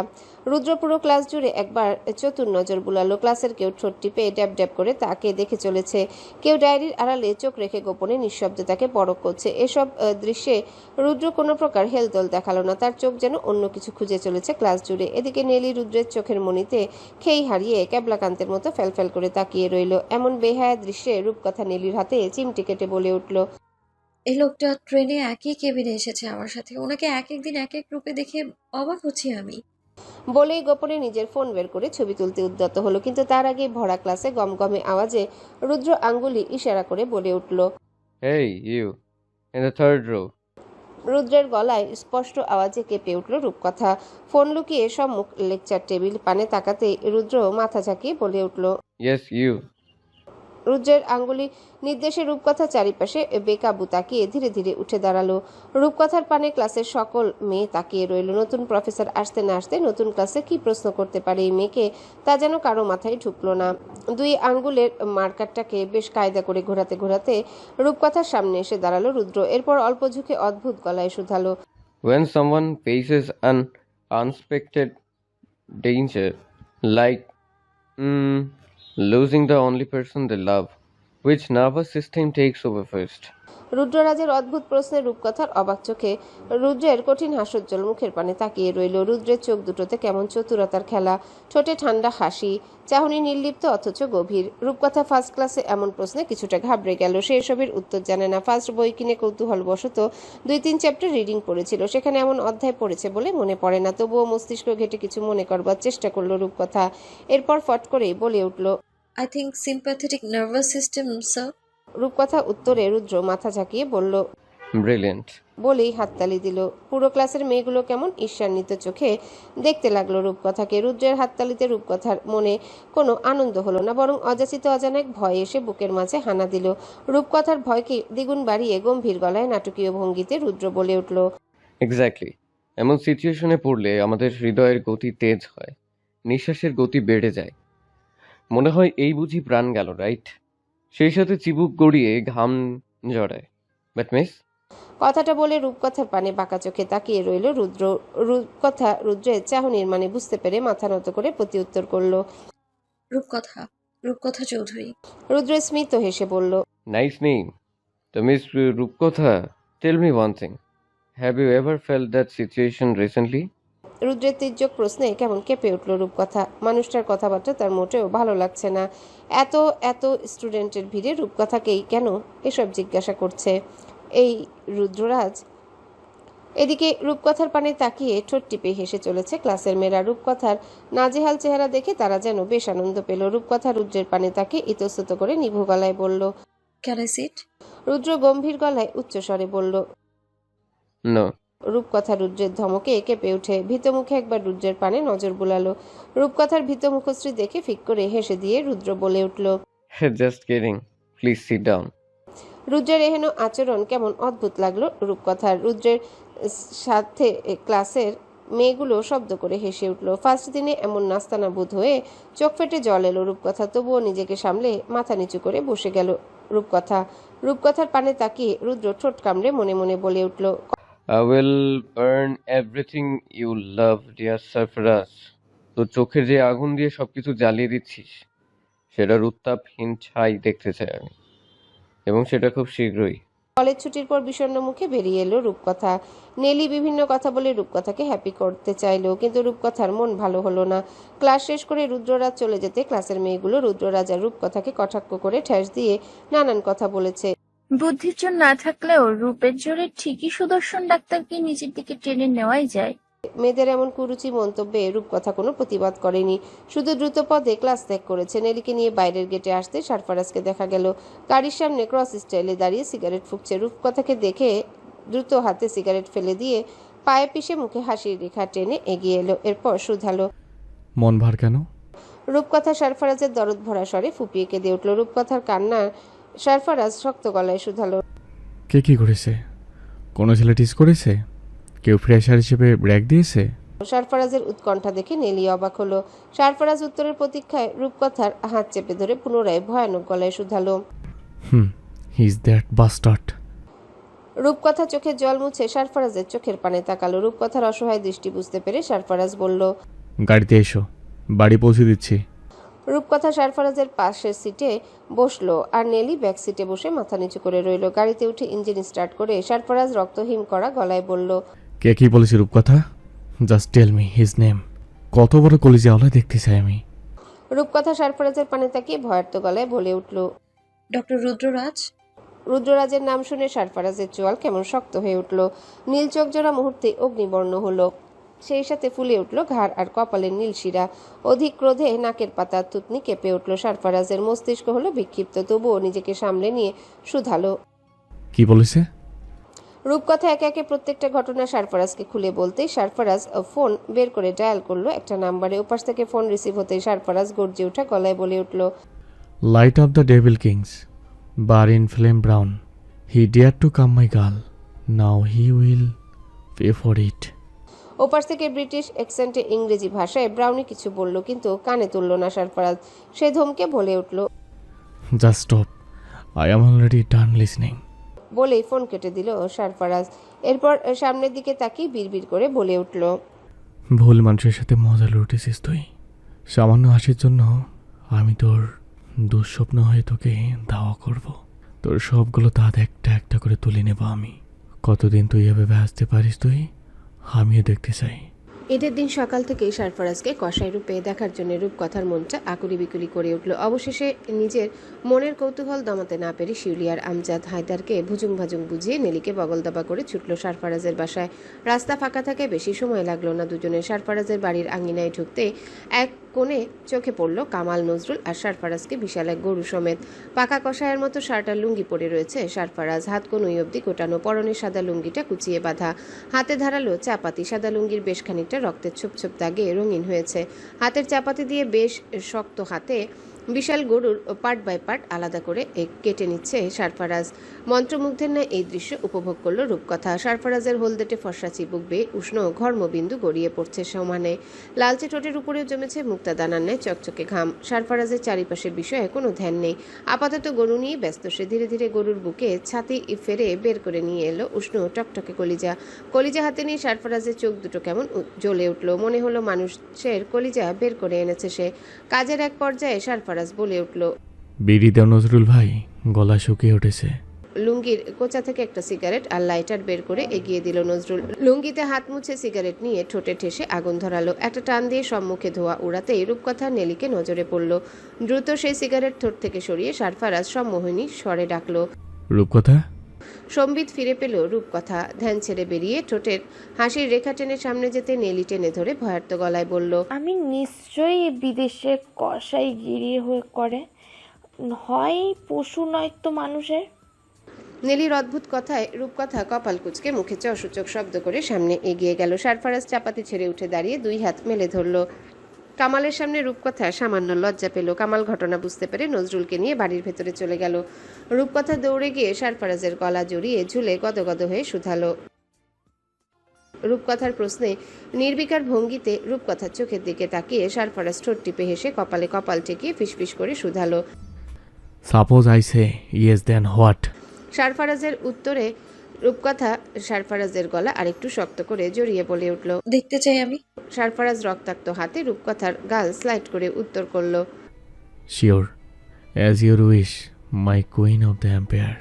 B: রুদ্র পুরো ক্লাস জুড়ে একবার চতুর নজর বুলালো। ক্লাসের কেউ ঠোঁট টিপে ড্যাব ড্যাব করে তাকে দেখে চলেছে, কেউ ডায়েরির আড়ালে চোখ রেখে গোপনে নিঃশব্দে তাকে পরখ করছে। এসব দৃশ্যে রুদ্র কোনো প্রকার হেলদোল দেখালো না। তার চোখ যেন অন্য কিছু খুঁজে চলেছে ক্লাস জুড়ে। এদিকে নেলি রুদ্রের চোখের মণিতে খেই হারিয়ে ক্যাবলাকান্তের মতো ফ্যালফ্যাল করে তাকিয়ে রইল। এমন বেহায়া দৃশ্যে রূপকথা নেলির হাতে চিমটি কেটে বলে উঠল,
H: এই লোকটা ট্রেনে একই কেবিনে এসেছে আমার সাথে। ওনাকে এক একদিন এক এক রূপে দেখে অবাক হচ্ছি আমি।
B: বলেই গোপনে নিজের ফোন বের করে ছবি তুলতে উদ্যত হলো, কিন্তু তার আগে ভরা ক্লাসে গমগমে আওয়াজে রুদ্র আঙ্গুলি ইশারা করে বলে উঠল,
F: hey you in the third row.
B: রুদ্রের গলায় স্পষ্ট আওয়াজে কেঁপে উঠল রূপকথা। ফোন লুকিয়ে সম্মুখ লেকচার টেবিল পানে তাকাতেই রুদ্র মাথা ঝাঁকিয়ে বলে উঠল,
F: ইয়েস ইউ।
B: রুদ্রের আঙ্গুলি নির্দেশে রূপকথা চারিপাশে বেকাবু তাকিয়ে ধীরে ধীরে উঠে দাঁড়ালো। রূপকথার পানে ক্লাসের সকল মেয়ে তাকিয়ে রইল। নতুন প্রফেসর আসতে না আসতে নতুন ক্লাসে কি প্রশ্ন করতে পারে এই মেয়েকে, তা যেন কারো মাথায় ঢুকলো না। 2 আঙ্গুলের মার্কারটাকে বেশ কায়দা করে ঘোরাতে ঘোরাতে রূপকথার সামনে এসে দাঁড়ালো রুদ্র। এরপর অল্প ঝুঁকে অদ্ভুত গলায় শুধালো,
F: When someone faces an unexpected danger, like losing the only person they love, Which nervous system takes over first?
B: রুদ্ররাজের অদ্ভুত প্রশ্নে রূপকথার অবাক চোখে রুদ্রের কঠিন হাস্যোজ্জ্বল মুখের পানে তাকিয়ে রইল। রুদ্রের চোখ দুটোতে কেমন চতুরতার খেলা, ঠোঁটে ঠান্ডা হাসি, চাহনি নির্লিপ্ত অথচ গভীর। রূপকথা ফার্স্ট ক্লাসে এমন প্রশ্নে কিছুটা ঘাবড়ে গেল। সে এসবের উত্তর জানে না। ফার্স্ট বই কিনে কৌতূহলবশত 2-3 চ্যাপ্টার রিডিং পড়েছিল, সেখানে এমন অধ্যায় পড়েছে বলে মনে পড়ে না। তবুও মস্তিষ্ক ঘেটে কিছু মনে করবার চেষ্টা করলো রূপকথা। এরপর ফট করেই বলে উঠল,
H: I think sympathetic nervous system, sir.
B: রূপকথা উত্তরে রুদ্র মাথা ঝাঁকিয়ে বলল,
F: Brilliant.
B: বলেই হাততালি দিল। পুরো ক্লাসের মেয়েগুলো কেমন ঈর্ষান্বিত চোখে দেখতে লাগলো রূপকথাকে। রুদ্রের হাততালিতে রূপকথার মনে কোনো আনন্দ হলো না, বরং অযাচিত অজানা এক ভয় এসে বুকের মাঝে হানা দিল। রূপকথার ভয়কে দ্বিগুণ বাড়িয়ে গম্ভীর গলায় নাটকীয় ভঙ্গিতে রুদ্র বলে উঠল,
F: এক্স্যাক্টলি। এমন সিচুয়েশনে পড়লে আমাদের হৃদয়ের গতি তেজ হয়, নিঃশ্বাসের গতি বেড়ে যায়, মনে হয় এই বুঝি প্রাণ গেল, রাইট? সেই সাথে চিবুক গড়িয়ে ঘাম জড়ায়। বাট মিস,
B: কথাটা বলে রূপকথার পানে বাঁকা চোখে তাকিয়ে রইল রুদ্র। রূপকথা রুদ্রের চাহনির মানে বুঝতে পেরে মাথা নত করে প্রতিউত্তর করল।
H: রূপকথা, রূপকথা চৌধুরী।
B: রুদ্র স্মিত হেসে বলল,
F: নাইস নেম। তো miss Rupkatha, tell me one thing, have you ever felt that situation recently?
B: রুদ্রের তির্যক প্রশ্নে কেমন কেঁপে উঠল রূপকথা। মানুষটার কথাবার্তা তার মোটেও ভালো লাগছে না। এত এত স্টুডেন্টের ভিড়ে রূপকথাকেই কেন এসব জিজ্ঞাসা করছে এই রুদ্ররাজ? এদিকে রূপকথার পানে তাকিয়ে ঠোঁট টিপে হেসে চলেছে ক্লাসের মেয়েরা। রূপকথার নাজেহাল চেহারা দেখে তারা যেন বেশ আনন্দ পেল। রূপকথা রুদ্রের পানে তাকিয়ে ইতস্তত করে নিভু গলায় বলল,
H: Can I sit?
B: রুদ্র গম্ভীর গলায় উচ্চস্বরে বলল,
F: নো।
B: রূপকথা রুদ্রের ধমকে কেঁপে উঠে ভীত মুখে একবার রুদ্রের পানে নজর বুলালো। রূপকথার ভীত মুখশ্রী দেখে ফিক করে হেসে দিয়ে রুদ্র বলে উঠল,
F: just kidding, please sit down.
B: রুদ্রের এহেন আচরণ কেমন অদ্ভুত লাগলো রূপকথার। রুদ্রের সাথে ক্লাসের মেয়েগুলো শব্দ করে হেসে উঠল। ফার্স্ট দিনে এমন নাস্তানা বোধ হয়ে চোখ ফেটে জল এলো রূপকথা। তবুও নিজেকে সামলে মাথা নিচু করে বসে গেল রূপকথার পানে তাকিয়ে রুদ্র ঠোঁট কামড়ে মনে মনে বলে উঠল,
F: I will burn everything you love, dear Sarfaraz. তো চোখের যে আগুন দিয়ে সবকিছু জ্বালিয়ে দিচ্ছিস, সেটার উত্তাপহীন ছাই দেখতে চাই আমি, এবং সেটা খুব শীঘ্রই।
B: কলেজ ছুটির পর বিষণ্ণ মুখে বেরিয়ে এলো রূপকথা। নেলি বিভিন্ন কথা বলে রূপকথাকে হ্যাপি করতে চাইলো, কিন্তু রূপকথার মন ভালো হলো না। ক্লাস শেষ করে রুদ্ররাজ চলে যেতে ক্লাসের মেয়েগুলো রুদ্ররাজ আর রূপকথাকে কটাক্ষ করে ঠেস দিয়ে নানান কথা বলেছে।
G: বুদ্ধির জোর না থাকলেও রূপের জোরে ঠিকই সুদর্শন ডাক্তারকে নিজের দিকে টেনে নেওয়াই যায়।
B: মেয়েদের এমন কুরুচি মন্তব্যে রূপকথা কোনো প্রতিবাদ করেনি, শুধু দ্রুত পদে ক্লাস ত্যাগ করেছে। নেলিকে নিয়ে বাইরের গেটে আসতে সারফারাজকে দেখা গেল। গাড়ির সামনে ক্রস স্টাইলে দাঁড়িয়ে সিগারেট ফুঁকছে। রূপকথাকে দেখে দ্রুত হাতে সিগারেট ফেলে দিয়ে পায়ে পিষে মুখে হাসির রেখা টেনে এগিয়ে এলো। এরপর শুধালো,
I: মন ভার কেন?
B: রূপকথা সারফারাজের দরদ ভরা স্বরে ফুপিয়ে কেঁদে উঠল। রূপকথার কান্না সারফারাজ শক্ত গলায় শুধালো,
I: কে কি করেছে? কোনো ছেলে টিস করেছে? কেউ ফ্রেশার হিসেবে ব্র্যাক দিয়েছে?
B: সারফারাজের উৎকণ্ঠা দেখে নেলি অবাক হলো। সারফারাজ উত্তরের প্রতীক্ষায় রূপকথার হাত চেপে ধরে পুনরায় ভয়ানক গলায় শুধালো,
I: হি ইজ দ্যাট বাস্টার্ড।
B: রূপকথা চোখে জল মুছে সারফারাজের চোখের পানে তাকালো। রূপকথার অসহায় দৃষ্টি বুঝতে পেরে সারফারাজ বলল,
I: গাড়িতে এসো, বাড়ি পৌঁছে দিচ্ছি।
B: রূপকথা সারফারাজের পাশের সিটে বসলো আর নেলি ব্যাক সিটে বসে মাথা নিচু করে রইল। গাড়িতে উঠে ইঞ্জিন স্টার্ট করে সারফারাজ রক্তহীন করা গলায় বলল,
I: কে কি বলেছে রূপকথা? Just tell me his name. কত বড় কলেজে আওলা দেখতে চাই আমি।
B: রূপকথা সারফারাজের পানে তাকিয়ে ভয়ার্ত গলায় বলে উঠল,
H: ডক্টর রুদ্ররাজ।
B: রুদ্ররাজের নাম শুনে সারফারাজের চোয়াল কেমন শক্ত হয়ে উঠল। নীল চোখ জোড়া মুহূর্তে অগ্নিবর্ণ হলো, সেই সাথে ফুলে উঠল ঘাড় আর কপালের নীল শিরা। অধিক ক্রোধে নাকের পাতা থুতনি কেঁপে উঠল সারফারাজের। মস্তিষ্ক হলো বিক্ষিপ্ত, তবুও নিজেকে সামলে নিয়ে শুধালো,
I: কি বলেছে?
B: রূপকথা একে একে প্রত্যেকটা ঘটনা সারফারাজকে খুলে বলতেই সারফারাজ ফোন বের করে ডায়াল করলো একটা নাম্বারে। উপাস থেকে ফোন রিসিভ হতেই সারফারাজ গর্জে ওঠা গলায় বলে উঠল,
I: light of the devil kings, bar in flame brown, he dear to come my girl, now he will pay for it.
B: ওপাশ থেকে ব্রিটিশ অ্যাকসেন্টে ইংরেজি ভাষায় ব্রাউনি কিছু বলল, কিন্তু কানে তুলল না সারফারাজ। সে ধমকে বলে উঠল,
I: just stop, I am already done listening.
B: বলেই ফোন কেটে দিল সারফারাজ। এরপর সামনের দিকে তাকিয়ে বিড়বিড় করে বলে উঠল,
I: ভুল মানুষের সাথে মজা লুটেছিস তুই। সামান্য হাসির জন্য আমি তোর দুঃস্বপ্ন হয়ে তোকে দাওয়া করব। তোর সবগুলো দাঁত একটা একটা করে তুলে নেব আমি। কতদিন তুই এভাবে আসতে পারিস তুই, আমিও দেখতে চাই।
B: ঈদের দিন সকাল থেকেই সরফরাজকে কসাই রূপে দেখার জন্য রূপকথার মনটা আকুলি বিকুলি করে উঠল। অবশেষে নিজের মনের কৌতূহল দমাতে না পেরে শিউলি আর আমজাদ হায়দারকে ভুজুং ভাজুং বুঝিয়ে নেলিকে বগল দাবা করে ছুটল সরফরাজের বাসায়। রাস্তা ফাঁকা থাকে, বেশি সময় লাগলো না দুজনের। সরফরাজের বাড়ির আঙিনায় ঢুকতে এক কোণে চোখে পড়ল কামাল, নজরুল আর সরফরাজকে বিশাল এক গরু সমেত। পাকা কষায়ের মতো শার্ট আর লুঙ্গি পরে রয়েছে সরফরাজ, হাত কোনই অবধি কোটানো, পরনে সাদা লুঙ্গিটা কুচিয়ে বাঁধা, হাতে ধারালো চাপাতি। সাদা লুঙ্গির বেশ খানিকটা রক্তের ছোপ ছোপ দাগে রঙিন হয়েছে। হাতের চাপাতি দিয়ে বেশ শক্ত হাতে বিশাল গরুর পার্ট বাই পার্ট আলাদা করে কেটে নিচ্ছে সরফরাজ। মন্ত্রমুগ্ধের ন্যায় এই দৃশ্য উপভোগ করল রূপকথা। সরফরাজের হলদেটে ফর্সা চিবুক বেয়ে উষ্ণ ঘর্মবিন্দু গড়িয়ে পড়ছে সমানে। লালচে ঠোঁটের উপরেও জমেছে মুক্তা দানার ন্যায় চকচকে ঘাম। সরফরাজের চারিপাশের বিষয়ে কোনো ধ্যান নেই, আপাতত গরু নিয়ে ব্যস্ত সে। ধীরে ধীরে গরুর বুকে ছাতি ফেরে বের করে নিয়ে এলো উষ্ণ টকটকে কলিজা। কলিজা হাতে নিয়ে সরফরাজের চোখ দুটো কেমন জ্বলে উঠল। মনে হলো মানুষের কলিজা বের করে এনেছে সে। কাজের এক পর্যায়ে সরফরাজ বলে উঠল,
I: বিড়ি দাও নজরুল ভাই, গলা শুকিয়ে উঠেছে।
B: লুঙ্গির কোচা থেকে একটা সিগারেট আর লাইটার বের করে এগিয়ে দিল নজরুল। লুঙ্গিতে হাত মুছে সিগারেট নিয়ে ঠোঁটে ঠেসে আগুন ধরালো। একটা টান দিয়ে সম্মুখে ধোয়া উড়াতেই রূপকথা নেলিকে নজরে পড়ল। দ্রুত সেই সিগারেট ঠোঁট থেকে সরিয়ে সরফরাজ সম্মোহিনী স্বরে ডাকলো,
I: রূপকথা।
B: সম্বিত ফিরে পেল রূপকথা। ধ্যান ছেড়ে বেরিয়ে ঠোঁটের হাসির রেখা টেনে সামনে যেতে নেলি টেনে ধরে ভয়ার্ত গলায় বলল,
G: আমি নিশ্চয়ই বিদেশে কসাইগিরি হয়ে করে, হয় পশু নয়তো মানুষের।
B: নেলির অদ্ভুত কথায় রূপকথা কপাল কুঁচকে মুখে অসূচক শব্দ করে সামনে এগিয়ে গেল। সরফরাজ চাপাতি ছেড়ে উঠে দাঁড়িয়ে দুই হাত মেলে ধরল। কামালের সামনে রূপকথা সামান্য লজ্জা পেল। কামাল ঘটনা বুঝতে পেরে নজরুলকে নিয়ে বাড়ির ভেতরে চলে গেল। রূপকথা দৌড়ে গিয়ে সরফরাজের গলা জড়িয়ে ঝুলে গদগদ হয়ে শুধালো। রূপকথার প্রশ্নে নির্বিকার ভঙ্গিতে রূপকথার চোখের দিকে তাকিয়ে সরফরাজ ঠোঁট টিপে হেসে কপালে কপাল ঠেকিয়ে ফিসফিস করে শুধালো,
I: suppose I say yes then what.
B: সরফরাজের উত্তরে রূপকথা সরফরাজের গলা আরেকটু শক্ত করে জড়িয়ে বলে উঠল,
H: দেখতে চাই আমি।
B: সরফরাজ রক্তাক্ত হাতে রূপকথার গাল স্লাইড করে উত্তর করল,
I: sure, as your wish my queen of the empire.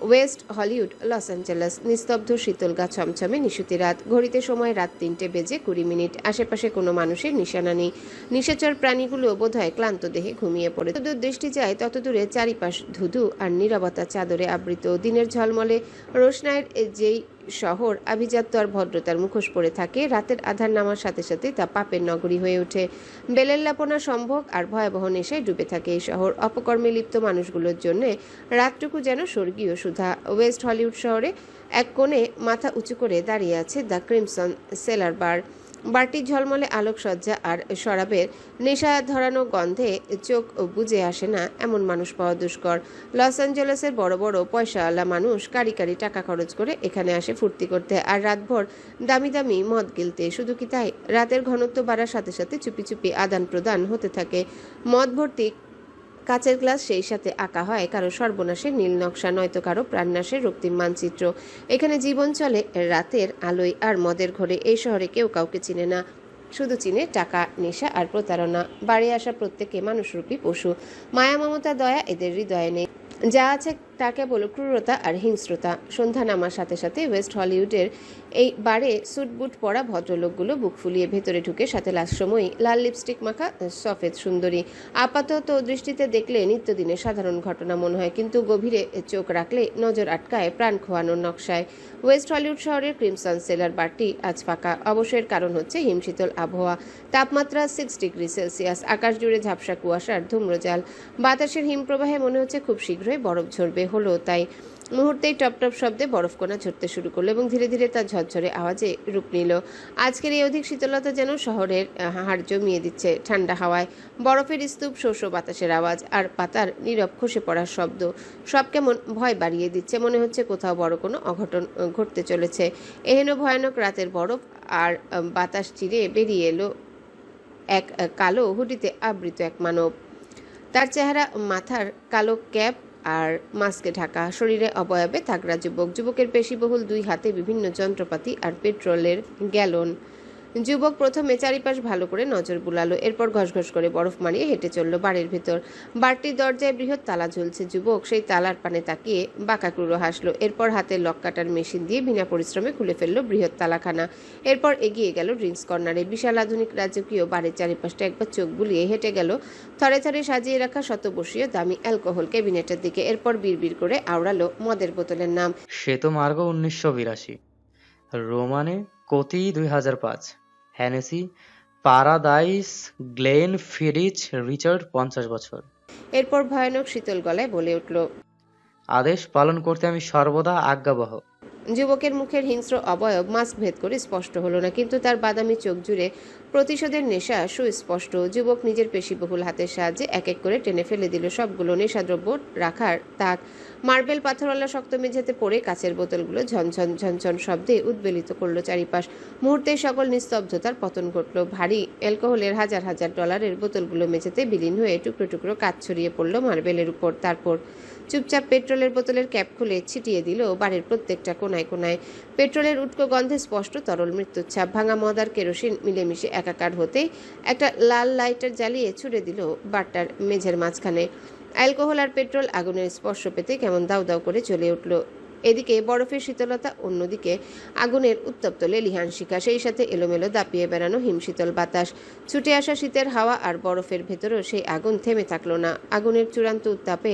B: West Hollywood, Los Angeles. নিস্তব্ধ শীতল গা ছমছমে নিশুতি রাত। ঘড়িতে সময় রাত 3টে বেজে 20 মিনিট। আশেপাশে কোনো মানুষের নিশানা নেই। নিশাচর প্রাণীগুলো বোধহয় ক্লান্ত দেহে ঘুমিয়ে পড়ে। যতদূর দৃষ্টি যায় ততদূরে চারিপাশ ধুধু আর নীরবতা চাদরে আবৃত। দিনের ঝলমলে রোশনাইয়ের যেই শহর আভিজাত্য আর ভদ্রতার মুখোশ পরে থাকে, রাতের আধার নামার সাথে সাথে তা পাপের নগরী হয়ে ওঠে। বেলেল্লাপনা, সম্ভোগ আর ভয়াবহ নেশায় ডুবে থাকে এই শহর। অপকর্মে লিপ্ত মানুষগুলোর জন্য রাতটুকু যেন স্বর্গীয় সুধা। ওয়েস্ট হলিউড শহরে এক কোণে মাথা উঁচু করে দাঁড়িয়ে আছে দ্য ক্রিমসন সেলার বার। বাড়তির ঝলমলে আলোকসজ্জা আর শরাবের নেশা ধরানো গন্ধে চোখ বুজে আসে না এমন মানুষ পাওয়া দুষ্কর। লস অ্যাঞ্জেলেসের বড় বড় পয়সাওয়ালা মানুষ কারি কারি টাকা খরচ করে এখানে আসে ফুর্তি করতে আর রাতভর দামি দামি মদ গিলতে। শুধু কি তাই, রাতের ঘনত্ব বাড়ার সাথে সাথে চুপি চুপি আদান প্রদান হতে থাকে। মদ ভর্তি কাচের গ্লাস সেই সাথে আঁকা হয় কারো সর্বনাশের নীল নকশা, নয়তো কারো প্রাণনাশের রক্তিম মানচিত্র। এখানে জীবন চলে রাতের আলোয় আর মদের ঘরে। এই শহরে কেউ কাউকে চিনে না, শুধু চিনে টাকা, নেশা আর প্রতারণা। বাড়ি আসা প্রত্যেকে মানুষরূপী পশু। মায়া, মমতা, দয়া এদের হৃদয়ে নেই। যা আছে তা কেবল ক্রূরতা আর হিংস্রতা। সন্ধ্যা নামার সাথে সাথে ওয়েস্ট হলিউডের এই বারে স্যুটবুট পরা ভদ্রলোকগুলো বুক ফুলিয়ে ভেতরে ঢুকে, সাথে লাস্যময়ী লাল লিপস্টিক মাখা সফেদ সুন্দরী। আপাতত দৃষ্টিতে দেখলে নিত্যদিনের সাধারণ ঘটনা মনে হয়, কিন্তু গভীরে চোখ রাখলে নজর আটকায় প্রাণ খোয়ানোর নকশায়। ওয়েস্ট হলিউড শহরের ক্রিমসন সেলার বারটি আজ ফাঁকা। অবশ্যের কারণ হচ্ছে হিমশীতল আবহাওয়া। তাপমাত্রা 6 ডিগ্রি সেলসিয়াস। আকাশ জুড়ে ঝাপসা কুয়াশার ধূম্রজাল। বাতাসের হিমপ্রবাহে মনে হচ্ছে খুব শীঘ্রই বরফ ঝরবে। হলো তাই। মুহূর্তেই টপ টপ শব্দে বরফকণা ঝরতে শুরু করলো এবং ধীরে ধীরে তার ঝরঝরে আওয়াজে রূপ নিল। আজকের এই অধিক শীতলতা যেন শহরের হাড় জমিয়ে দিচ্ছে ঠান্ডা হাওয়ায়। বরফের স্তূপ, শোষ বাতাসের আওয়াজ আর পাতার নীরব খসে পড়ার শব্দ সব কেমন ভয় বাড়িয়ে দিচ্ছে। মনে হচ্ছে কোথাও বড় কোনো অঘটন ঘটতে চলেছে। এহেন ভয়ানক রাতের বরফ আর বাতাস চিরে বেরিয়ে এলো এক কালো হুডিতে আবৃত এক মানব। তার চেহারা মাথার কালো ক্যাপ আর মাস্কে ঢাকা, শরীরে অবয়বে তাগড়া যুবক। যুবকের পেশিবহুল দুই হাতে বিভিন্ন যন্ত্রপাতি আর পেট্রোলের গ্যালন। যুবক প্রথমে চারিপাশ ভালো করে নজর বুলালো, এরপর ঘসঘস করে বরফ মারিয়ে হেঁটে চলল বাড়ির ভেতর। বাড়িটির দরজায় বৃহৎ তালা ঝুলছে। যুবক সেই তালার পানে তাকিয়ে বাঁকাক্রুড়ো হাসলো, এরপর হাতের লক কাটার মেশিন দিয়ে বিনা পরিশ্রমে খুলে ফেললো বৃহৎ তালাখানা। এরপর এগিয়ে গেল ড্রিঙ্কস কর্নারে। বিশাল আধুনিক রাজকীয় বাড়ির চারিপাশটা একবার চোখ বুলিয়ে হেঁটে গেল থরে থরে সাজিয়ে রাখা শতবর্ষীয় দামি অ্যালকোহল ক্যাবিনেটের দিকে। এরপর বিড়বিড় করে আওড়ালো মদের বোতলের নাম।
J: শ্বেত মার্গ 1982, রোমানে কতি 2005, হ্যানেসি পারাদাইস গ্লেন ফিরিচ রিচার্ড 50 বছর।
B: এরপর ভয়ানক শীতল গলায় বলে উঠল,
J: আদেশ পালন করতে আমি সর্বদা আজ্ঞাবহ।
B: যুবকের মুখের হিংস্র অবয়ব মাস্ক ভেদ করে স্পষ্ট হলো না, কিন্তু তার বাদামি চোখ জুড়ে প্রতিশোধের নেশা সুস্পষ্ট। যুবক নিজের পেশিবহুল হাতের সাহায্যে এক এক করে টেনে ফেলে দিল সবগুলো নেশাদ্রব্য রাখার তাক। মার্বেল পাথরওয়ালা শক্ত মেঝেতে পড়ে কাচের বোতলগুলো ঝনঝন ঝনঝন শব্দে উদ্বেলিত করলো চারিপাশ। মুহূর্তে সকল নিস্তব্ধতার পতন ঘটল। ভারী অ্যালকোহলের হাজার হাজার ডলারের বোতলগুলো মেঝেতে বিলীন হয়ে টুকরো টুকরো কাচ ছড়িয়ে পড়লো মার্বেলের উপর। তারপর চুপচাপ পেট্রোলের বোতলের ক্যাপ খুলে ছিটিয়ে দিল বাড়ির প্রত্যেকটা কোনায় কোনায়। পেট্রোলের উটকো গন্ধে স্পষ্ট তরল মৃত্যুচ্ছাপ। ভাঙা মদ আর কেরোসিন মিলেমিশে একাকার হতেই একটা লাল লাইটার জ্বালিয়ে ছুড়ে দিল বারটার মেঝের মাঝখানে। অ্যালকোহল আর পেট্রোল আগুনের স্পর্শ পেতে কেমন দাউ দাউ করে জ্বলে উঠল। এদিকে বরফের শীতলতা, অন্যদিকে আগুনের উত্তপ্ত লেলিহান শিখা, সেই সাথে এলোমেলো দাপিয়ে বেড়ানো হিমশীতল বাতাস। ছুটে আসা শীতের হাওয়া আর বরফের ভেতরেও সেই আগুন থেমে থাকলো না। আগুনের চূড়ান্ত উত্তাপে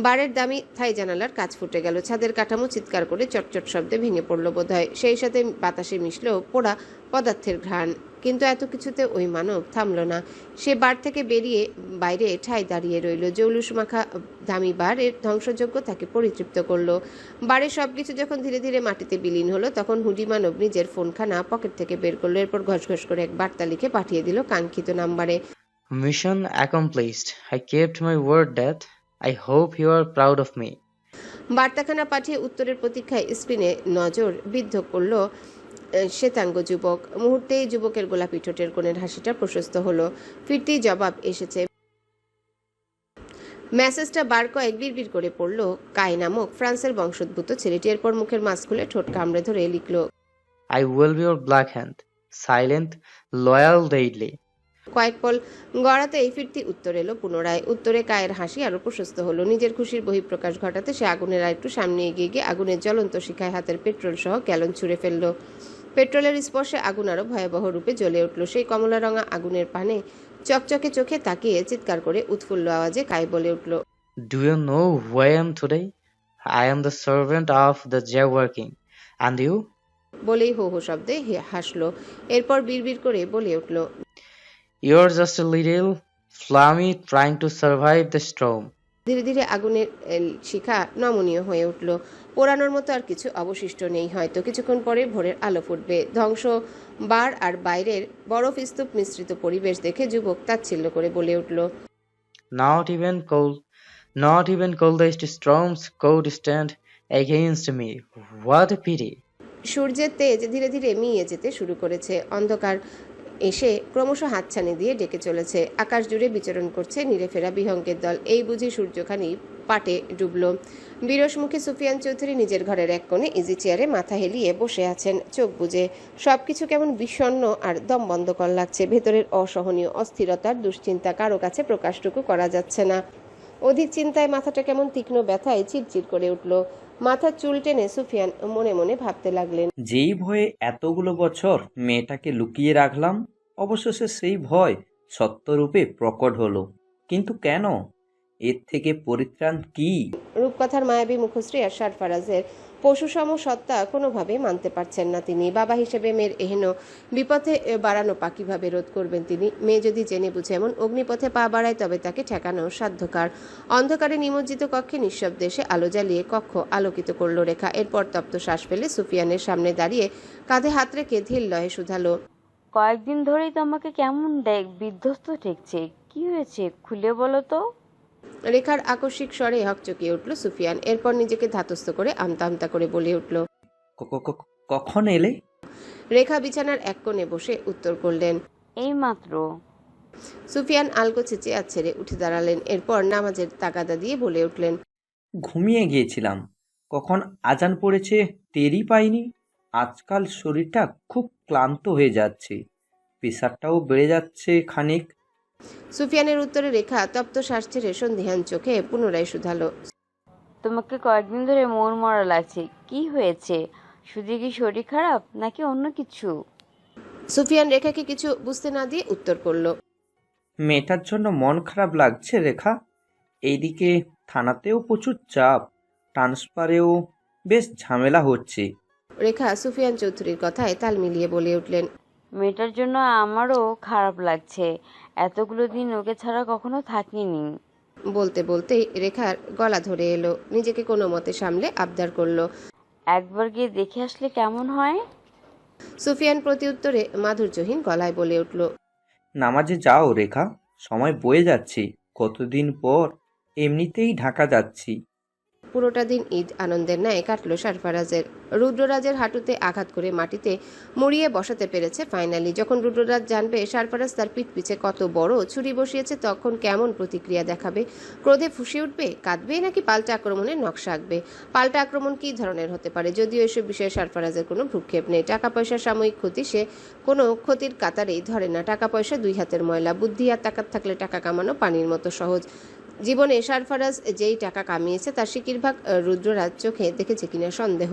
B: বাড়ির দামি থাই জানালার কাচ ফুটে গেল। ছাদের কাঠামো চিৎকার করে চটচট শব্দে ভেঙে পড়ল বোধহয়। সেই সাথে বাতাসে মিশল পোড়া পদার্থের ঘ্রাণ। কিন্তু এত কিছুতে ওই মানব থামল না। সে বার থেকে বেরিয়ে বাইরে ঠায় দাঁড়িয়ে রইল। জৌলুস মাখা দামি বারের ধ্বংসযজ্ঞ তাকে পরিতৃপ্ত করলো। বাড়ির সবকিছু যখন ধীরে ধীরে মাটিতে বিলীন হলো, তখন হুডি মানব নিজের ফোনখানা পকেট থেকে বের করলো। এরপর ঘসঘস করে এক বার্তা লিখে পাঠিয়ে দিল কাঙ্ক্ষিত নাম্বারে।
J: Mission accomplished. I kept my word that. I hope you are proud of me.
B: বার্তাখানা পাঠিয়ে উত্তরের প্রতীক্ষায় স্ক্রিনে নজর বিদ্ধ করলো শ্বেতাঙ্গ যুবক। মুহূর্তেই যুবকের গোলাপি ঠোঁটের কোণের হাসিটা প্রশস্ত হলো। ফিরতেই জবাব এসেছে। মেসেজটা বার কয়েক বিড়বিড় করে পড়ল কাই নামক ফ্রান্সের বংশোদ্ভূত ছেলেটি। এরপর মুখের মাছ খুলে ঠোঁট কামড়ে ধরে লিখল,
J: I will be your black hand, silent, loyal, deadly.
B: কয়েক পল গড়াতেই ফিরতি উত্তর এলো পুনরায়। উত্তরে কায়ের হাসি আরো প্রশস্ত হলো। নিজের খুশির বহিঃপ্রকাশ ঘটাতে সে আগুনের আর একটু সামনে এগিয়ে গিয়ে আগুনের জ্বলন্ত শিখায় হাতের পেট্রোল সহ গ্যালন ছুঁড়ে ফেললো। পেট্রোলের স্পর্শে আগুন আরো ভয়াবহ রূপে জ্বলে উঠল। সেই কমলা রঙা আগুনের পানে চকচকে চোখে তাকিয়ে চিৎকার করে উৎফুল্ল আওয়াজে কাই বলে উঠল,
J: Do you know who I am today? I am the servant of the Jaguar King. And you?
B: বলেই হো হো শব্দে হাসলো। এরপর বিড়বিড় করে বলে উঠল,
J: You're just a little flammy trying to survive the storm.
B: ধীরে ধীরে আগুনের শিখা নমনীয় হয়ে উঠল। পোড়ানোর মতো আর কিছু অবশিষ্ট নেই হয়তো। কিছুক্ষণ পরে ভোরের আলো ফুটবে। ধ্বংস বার আর বাইরের বরফ স্তূপ মিশ্রিত পরিবেশ দেখে যুবক তাচ্ছিল্য করে বলে উঠল,
J: Not even coldest storms could stand against me. What a pity.
B: সূর্যের তেজ ধীরে ধীরে মিয়ে যেতে শুরু করেছে। অন্ধকার এসে ক্রমশ হাতছানি দিয়ে ডেকে চলেছে। আকাশ জুড়ে বিচরণ করছে নিরে ফেরা বিহঙ্গের দল। এই বুঝি সূর্যখানি পাটে ডুবল। বিরস মুখে সুফিয়ান চৌধুরী নিজের ঘরের এক কোণে ইজি চেয়ারে মাথা হেলিয়ে বসে আছেন, চোখ বুজে। সবকিছু কেমন বিষণ্ণ আর দম বন্ধকর লাগছে। ভেতরের অসহনীয় অস্থিরতার দুশ্চিন্তা কারো কাছে প্রকাশটুকু করা যাচ্ছে না। অধিক চিন্তায় মাথাটা কেমন তীক্ষ্ণ ব্যথায় চিরচির করে উঠল। মাথার চুল টেনে সুফিয়ান মনে মনে ভাবতে লাগলেন,
L: যেই ভয়ে এতগুলো বছর মেয়েটাকে লুকিয়ে রাখলাম, অবশেষে সেই ভয় সত্যরূপে প্রকট হলো। কিন্তু কেন? এর থেকে পরিত্রাণ কি?
B: রূপকথার মায়াবী মুখশ্রী আর সারফারাজের পশুসম সত্তা কোনোভাবেই মানতে পারছেন না তিনি। বাবা হিসেবে মেয়ের এহেন বিপথে বাড়ানো পা কিভাবে রোধ করবেন তিনি? মেয়ে যদি জেনে বুঝে এমন অগ্নিপথে পা বাড়ায়, তবে তাকে ঠেকানো সাধ্যকার। অন্ধকারে নিমজ্জিত কক্ষে নিঃশব্দে এসে আলো জ্বালিয়ে কক্ষ আলোকিত করল রেখা। এরপর তপ্ত শ্বাস ফেলে সুফিয়ানের সামনে দাঁড়িয়ে কাঁধে হাত রেখে ধীর লয়ে শুধালো,
M: কয়েকদিন ধরেই তো আমাকে কেমন বিধ্বস্ত ঠেকছে, কি হয়েছে খুলে বলো তো।
B: রেখার আকস্মিক স্বরে হকচকিয়ে উঠল সুফিয়ান। এরপর নিজেকে ধাতস্থ করে আমতা আমতা করে বলে উঠল,
L: কখন এলে?
B: রেখা বিছানার এক কোণে বসে উত্তর করলেন,
M: এই মাত্র।
B: সুফিয়ান আলগোছে চেয়ার ছেড়ে উঠে দাঁড়ালেন। এরপর নামাজের তাগাদা দিয়ে বলে উঠলেন,
L: ঘুমিয়ে গিয়েছিলাম। কখন আজান পড়েছে টেরই পাইনি। আজকাল শরীরটা খুব ক্লান্ত হয়ে যাচ্ছে। প্রেশারটাও বেড়ে যাচ্ছে খানিক।
B: সুফিয়ানের উত্তরে রেখা তপ্ত শ্বাস ছেড়ে সন্ধিহান চোখে পুনরায় শুধালো।
M: তোমাকে কয়েকদিন ধরে মন মরা লাগছে, কি হয়েছে? শুধু কি শরীর খারাপ নাকি অন্য কিছু?
B: সুফিয়ান রেখাকে কিছু বুঝতে না দিয়ে উত্তর করলো।
L: মেয়েটার জন্য মন খারাপ লাগছে রেখা। এইদিকে থানাতেও প্রচুর চাপ, ট্রান্সফারেও বেশ ঝামেলা হচ্ছে।
B: রেখা সুফিয়ান চৌধুরীর কথায় তাল মিলিয়ে বলে উঠলেন।
M: মেয়েটার জন্য আমারও খারাপ লাগছে, এতগুলো দিন ওকে ছাড়া কখনো থাকিনি।
B: বলতে বলতেই রেখার গলা ধরে এলো, নিজেকে কোনো মতে সামলে আবদার করলো।
M: একবার গিয়ে দেখে আসলে কেমন হয়?
B: সুফিয়ান প্রতি উত্তরে মাধুর্যহীন গলায় বলে উঠল।
L: নামাজে যাও রেখা, সময় বয়ে যাচ্ছে। কতদিন পর এমনিতেই ঢাকা যাচ্ছি।
B: পুরোটা দিন ঈদ আনন্দের ন্যায় কাটলো সারফারাজের। রুদ্ররাজের হাঁটুতে আঘাত করে মাটিতে মুড়িয়ে বসাতে পেরেছে ফাইনালি। যখন রুদ্ররাজ জানবে সারফারাজ তার পিঠ পিছে কত বড় ছুরি বসিয়েছে, তখন কেমন প্রতিক্রিয়া দেখাবে? ক্রোধে ফুঁসে উঠবে, কাঁদবে, নাকি পাল্টা আক্রমণের নকশা আঁকবে? পাল্টা আক্রমণ কী ধরনের হতে পারে? যদিও এসব বিষয়ে সারফারাজের কোনো ভ্রুক্ষেপ নেই। টাকা পয়সার সাময়িক ক্ষতি সে কোনো ক্ষতির কাতারেই ধরে না। টাকা পয়সা দুই হাতের ময়লা, বুদ্ধি আর তাকাত থাকলে টাকা কামানো পানির মতো সহজ। জীবনে সারফারাজ যেই টাকা কামিয়েছে তার শিকিরভাগ রুদ্ররাজ চোখে দেখেছে কিনা সন্দেহ।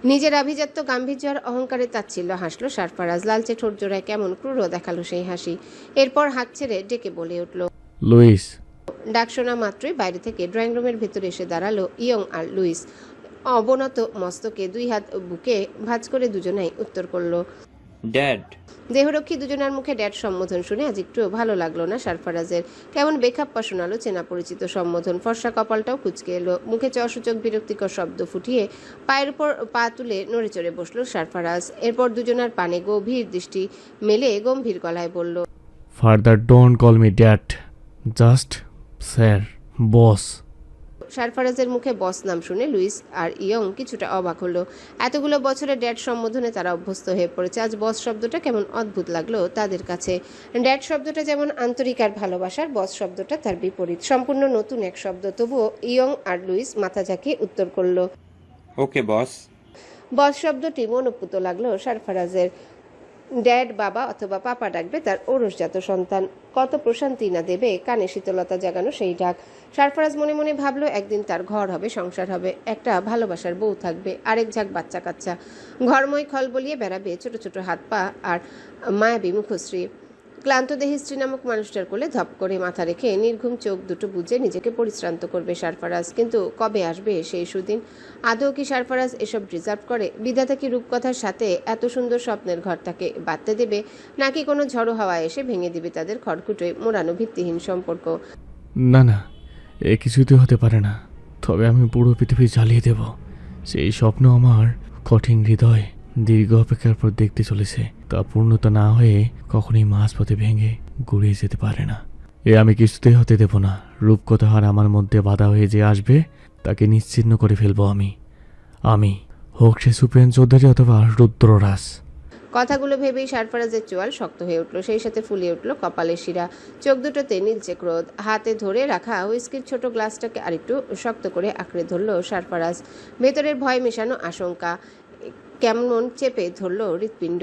B: নিজের আভিজাত্য গাম্ভীর্য আর অহংকারে তাচ্ছিল্য হাসলো সারফারাজ। লালচে ঠোঁট জোড়ায় কেমন ক্রূর দেখালো সেই হাসি। এরপর হাত ছেড়ে ডেকে বলে উঠল।
I: লুইস।
B: ডাক শোনা মাত্রই বাইরে থেকে ড্রয়িং রুমের ভেতরে এসে দাঁড়ালো ইয়ং আর লুইস। অবনত মস্তকে দুই হাত বুকে ভাঁজ করে দুজনাই উত্তর করলো,
L: ড্যাড।
B: দেহরক্ষী দুজনার মুখে ড্যাড সম্বোধন শুনে আজ একটু ভালো লাগলো না সারফারাজের। কেমন বেখাপ্পা শোনালো চেনা পরিচিত সম্বোধন। ফর্সা কপালটাও কুচকে এলো। মুখে চসূচক বিরক্তিকর শব্দ ফুটিয়ে পায়ের উপর পা তুলে নড়ে চড়ে বসলো সারফারাজ। এরপর দুজনার পানে গভীর দৃষ্টি মেলে গম্ভীর গলায় বলল,
I: further don't call me dad, just sir, boss.
B: সারফারাজের মুখে বস নাম শুনে লুইস আর ইয়ং কিছুটা অবাক হলো। এতগুলো বছরের ড্যাড সম্বোধনে তারা অভ্যস্ত হয়ে পড়েছে, আজ বস শব্দটা কেমন অদ্ভুত লাগলো তাদের কাছে। ড্যাড শব্দটা যেমন আন্তরিক আর ভালোবাসার, বস শব্দটা তার বিপরীত, সম্পূর্ণ নতুন এক শব্দ। তবুও ইয়ং আর লুইস মাথা ঝাঁকিয়ে উত্তর করলো,
L: ওকে বস।
B: বস শব্দটি মনোপুত লাগলো সারফারাজের। ড্যাড বাবা অথবা পাপা ডাকবে তার ঔরসজাত সন্তান। কত প্রশান্তি না দেবে কানে শীতলতা জাগানো সেই ডাক। সারফারাজ মনে মনে ভাবলো একদিন তার ঘর হবে, সংসার হবে, একটা ভালোবাসার বউ থাকবে, আরেক ঝাঁক বাচ্চা কাচ্চা। ঘরময় খল বলিয়ে বেড়াবে ছোট ছোট হাত পা আর মায়াবী মুখশ্রী। ক্লান্ত দেহী স্ত্রী নামক মানুষটার কোলে ধপ করে মাথা রেখে নির্ঘুম চোখ দুটো বুজে নিজেকে পরিশ্রান্ত করবে সারফারাজ। কিন্তু কবে আসবে সেই সুদিন? আদৌ কি সারফারাজ এসব ডিজার্ভ করে? বিধাতা কি রূপকথার সাথে এত সুন্দর স্বপ্নের ঘর তাকে বাঁধতে দেবে, নাকি কোনো ঝড়ো হাওয়া এসে ভেঙে দিবে তাদের খড়কুটোয় মোড়ানো ভিত্তিহীন সম্পর্ক?
I: না না, এ কিছুতে হতে পারে না। তবে আমি পুরো পৃথিবী জ্বালিয়ে দেব। সেই স্বপ্ন আমার কঠিন হৃদয় দীর্ঘ অপেক্ষার পর দেখতে চলেছে। তা পূর্ণতা না হয়ে কখনোই মাঝপথে ভেঙে গুড়িয়ে যেতে পারে না। এ আমি কিছুতেই হতে দেব না। রূপকথার আমার মধ্যে বাধা হয়ে যে আসবে তাকে নিশ্চিহ্ন করে ফেলবো আমি হোক সে সুপেন চৌধুরী অথবা রুদ্ররাজ।
B: কথাগুলো ভেবেই সারফারাজের চোয়াল শক্ত হয়ে উঠল, সেই সাথে ফুলিয়ে উঠল কপালের শিরা। চোখ দুটোতে নীলচে ক্রোধ। হাতে ধরে রাখা হুইস্কির ছোট গ্লাসটাকে আরেকটু শক্ত করে আঁকড়ে ধরল সারফারাজ। ভেতরের ভয় মেশানো আশঙ্কা কেমন চেপে ধরল হৃৎপিণ্ড।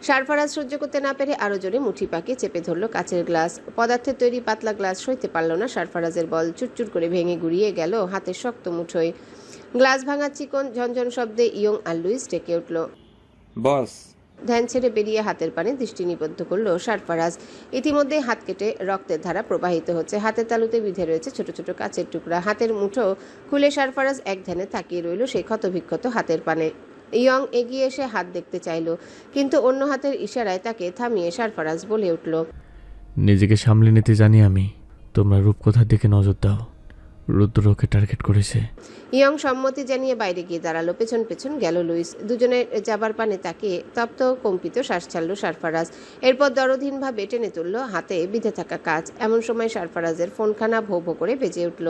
B: সারফারাজ সহ্য করতে না পেরে আরো জোরে মুঠি পাকিয়ে চেপে ধরল কাচের গ্লাস। পদার্থের তৈরি পাতলা গ্লাস সইতে পারল না সারফারাজের বল। চুরচুর করে ভেঙে গুড়িয়ে গেল হাতের শক্ত মুঠোয়। গ্লাস ভাঙার চিকন ঝনঝন শব্দে ইয়ং আর লুইস ডেকে উঠল,
L: বস।
B: ধ্যান ছেড়ে বেরিয়ে হাতের পানে দৃষ্টি নিবদ্ধ করলো সারফারাজ। ইতিমধ্যে হাত কেটে রক্তের ধারা প্রবাহিত হচ্ছে। হাতের তালুতে বিঁধে রয়েছে ছোট ছোট কাচের টুকরা। হাতের মুঠো খুলে সারফারাজ এক ধ্যানে তাকিয়ে রইল সেই ক্ষতবিক্ষত হাতের পানে। ইয়ং এগিয়ে এসে হাত দেখতে চাইল, কিন্তু অন্য হাতের ইশারায় তাকে থামিয়ে সারফারাজ বলে উঠল,
I: নিজেকে সামলে নিতে জানি আমি। তোমরা রূপকথার দিকে নজর দাও, রুদ্রকে টার্গেট করেছে।
B: ইয়ং সম্মতি জানিয়ে বাইরে গিয়ে দাঁড়ালো। পেছন পেছন গেল লুইস। দুজনের যাবার পানে তাকিয়ে তপ্ত কম্পিত শ্বাস ছাড়ল সারফারাজ। এরপর দরদহীনভাবে টেনে তুলল হাতে বিঁধে থাকা কাজ। এমন সময় সারফারাজের ফোনখানা ভো ভো করে বেজে উঠল।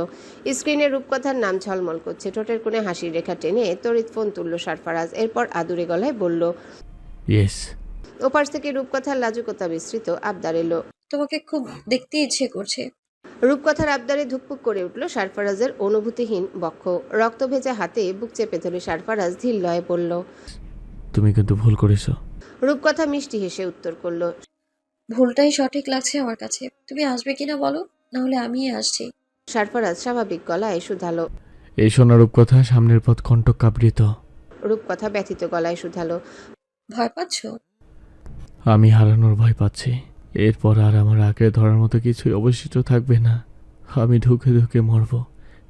B: স্ক্রিনে রূপকথার নাম ঝলমল করছে। ঠোঁটের কোণে হাসির রেখা টেনে তড়িৎ ফোন তুলল সারফারাজ। এরপর আদুরে গলায় বলল,
I: ইয়েস।
B: ওপাশ থেকে রূপকথার লাজুকতা বিস্তৃত আবদার এলো,
H: তোমাকে খুব দেখতে ইচ্ছে করছে।
B: রূপকথার আবদারে ধুকপুক করে উঠল সারফারাজের অনুভূতিহীন বক্ষ। রক্ত ভেজা হাতে বুক চেপে ধরে সারফারাজ ধীর লয়ে বলল,
I: তুমি কিন্তু ভুল করেছো।
B: রূপকথা মিষ্টি হেসে উত্তর করল,
H: ভুলটাই সঠিক লাগছে আমার কাছে। তুমি আসবে কিনা বলো, নাহলে আমিই আসছি।
B: সারফারাজ স্বাভাবিক গলায় শুধালো।
I: এই শোনা রূপকথা, সামনের পথ কণ্টক কাবৃত।
B: রূপকথা ব্যথিত গলায় শুধালো।
H: ভয় পাচ্ছ?
I: আমি হারানোর ভয় পাচ্ছি। এরপর আর আমার আঁকড়ে ধরার মতো কিছুই অবশিষ্ট থাকবে না। আমি ঢুকে ঢুকে মরব।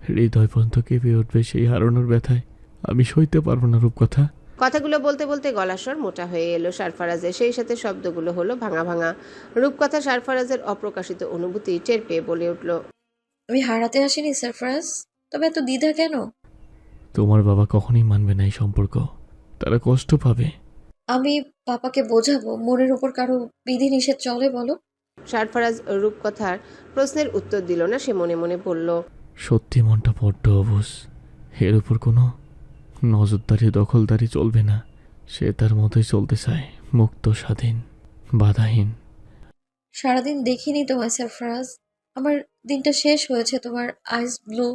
I: হৃদয় পর্যন্ত কেঁপে উঠবে সেই হারানোর ব্যথায়। আমি সইতে পারবো না রূপকথা।
B: কথাগুলো বলতে বলতে গলার স্বর মোটা হয়ে এলো সারফারাজের, সেই সাথে শব্দগুলো হলো ভাঙা ভাঙা। রূপকথা সারফারাজের অপ্রকাশিত অনুভূতি টের পেয়ে বলে উঠল।
H: আমি হারাতে আসিনি সারফরাজ, তবে এত দ্বিধা কেন?
I: তোমার বাবা কখনোই মানবে না এই সম্পর্ক। তারা কষ্ট পাবে।
H: আমি পাপাকে বোঝাবো, মনের উপর কারো বিধি নিষেধ চলে বলো?
B: সারফারাজ রূপকথার প্রশ্নের উত্তর দিল না, সে মনে মনে বলল।
I: সত্যি মনটা বড্ড অবুঝ। এর উপর কোনো নজরদারি দখলদারি চলবে না। সে তার মতোই চলতে চায়, মুক্ত, স্বাধীন, বাধাহীন।
H: সারাদিন দেখিনি তোমায় সারফরাজ। আমার দিনটা শেষ হয়েছে তোমার আইস ব্লু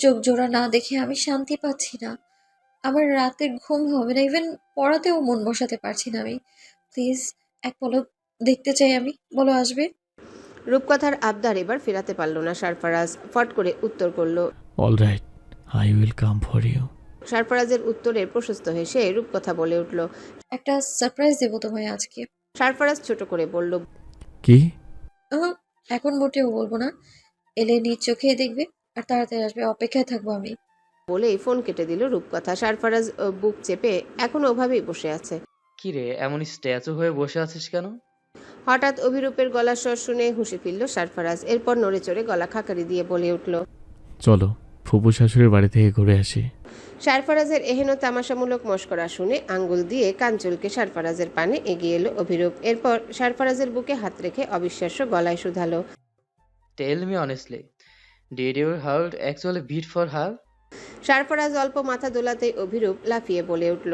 H: চোখ জোড়া না দেখে। আমি শান্তি পাচ্ছি না। আমার রাতে ঘুম হবে না, ইভেন পড়াতেও মন বসাতে পারছি না আমি। প্লিজ এক পলক দেখতে চাই আমি, বলো আসবে?
B: রূপকথার আবদার এবার ফেরাতে পারল না সারফারাজ, ফট করে উত্তর করল।
I: All right, I will come for you.
B: সারফারাজের উত্তরে প্রশস্ত হেসে রূপকথা বলে উঠল।
H: একটা সারপ্রাইজ দেবো তোমায় আজকে।
B: সারফারাজ ছোট করে বলল।
I: কি?
H: এখন মোটেও বলবো না, এলে নিজ চোখে দেখবে আর তাড়াতাড়ি আসবে, অপেক্ষায় থাকবো আমি।
B: বলেই ফোন কেটে দিল রূপকথা। সারফারাজ বুক চেপে এখনো ওভাবেই বসে আছে।
J: কি রে, এমন স্ট্যাচু হয়ে বসে আছিস কেন?
B: হঠাৎ অভিরূপের গলার স্বর শুনে হুঁশে ফিরল সারফারাজ। এরপর নড়ে চড়ে গলা খাকারি দিয়ে বলে উঠল।
I: চলো ফুপু শাশুড়ির বাড়ি থেকে ঘুরে আসি।
B: সারফারাজের এহেন তামাশামূলক মশকরা শুনে আঙ্গুল দিয়ে কাঞ্চলকে সারফারাজের পানে এগিয়ে এলো অভিরূপ। এরপর সারফারাজের বুকে হাত রেখে অবিশ্বাস্য গলায় শুধালো।
J: Tell me honestly, did your heart actually beat for her?
B: Sarfaraz অল্প মাথা দোলাতেই অভিরূপ লাফিয়ে বলে উঠল।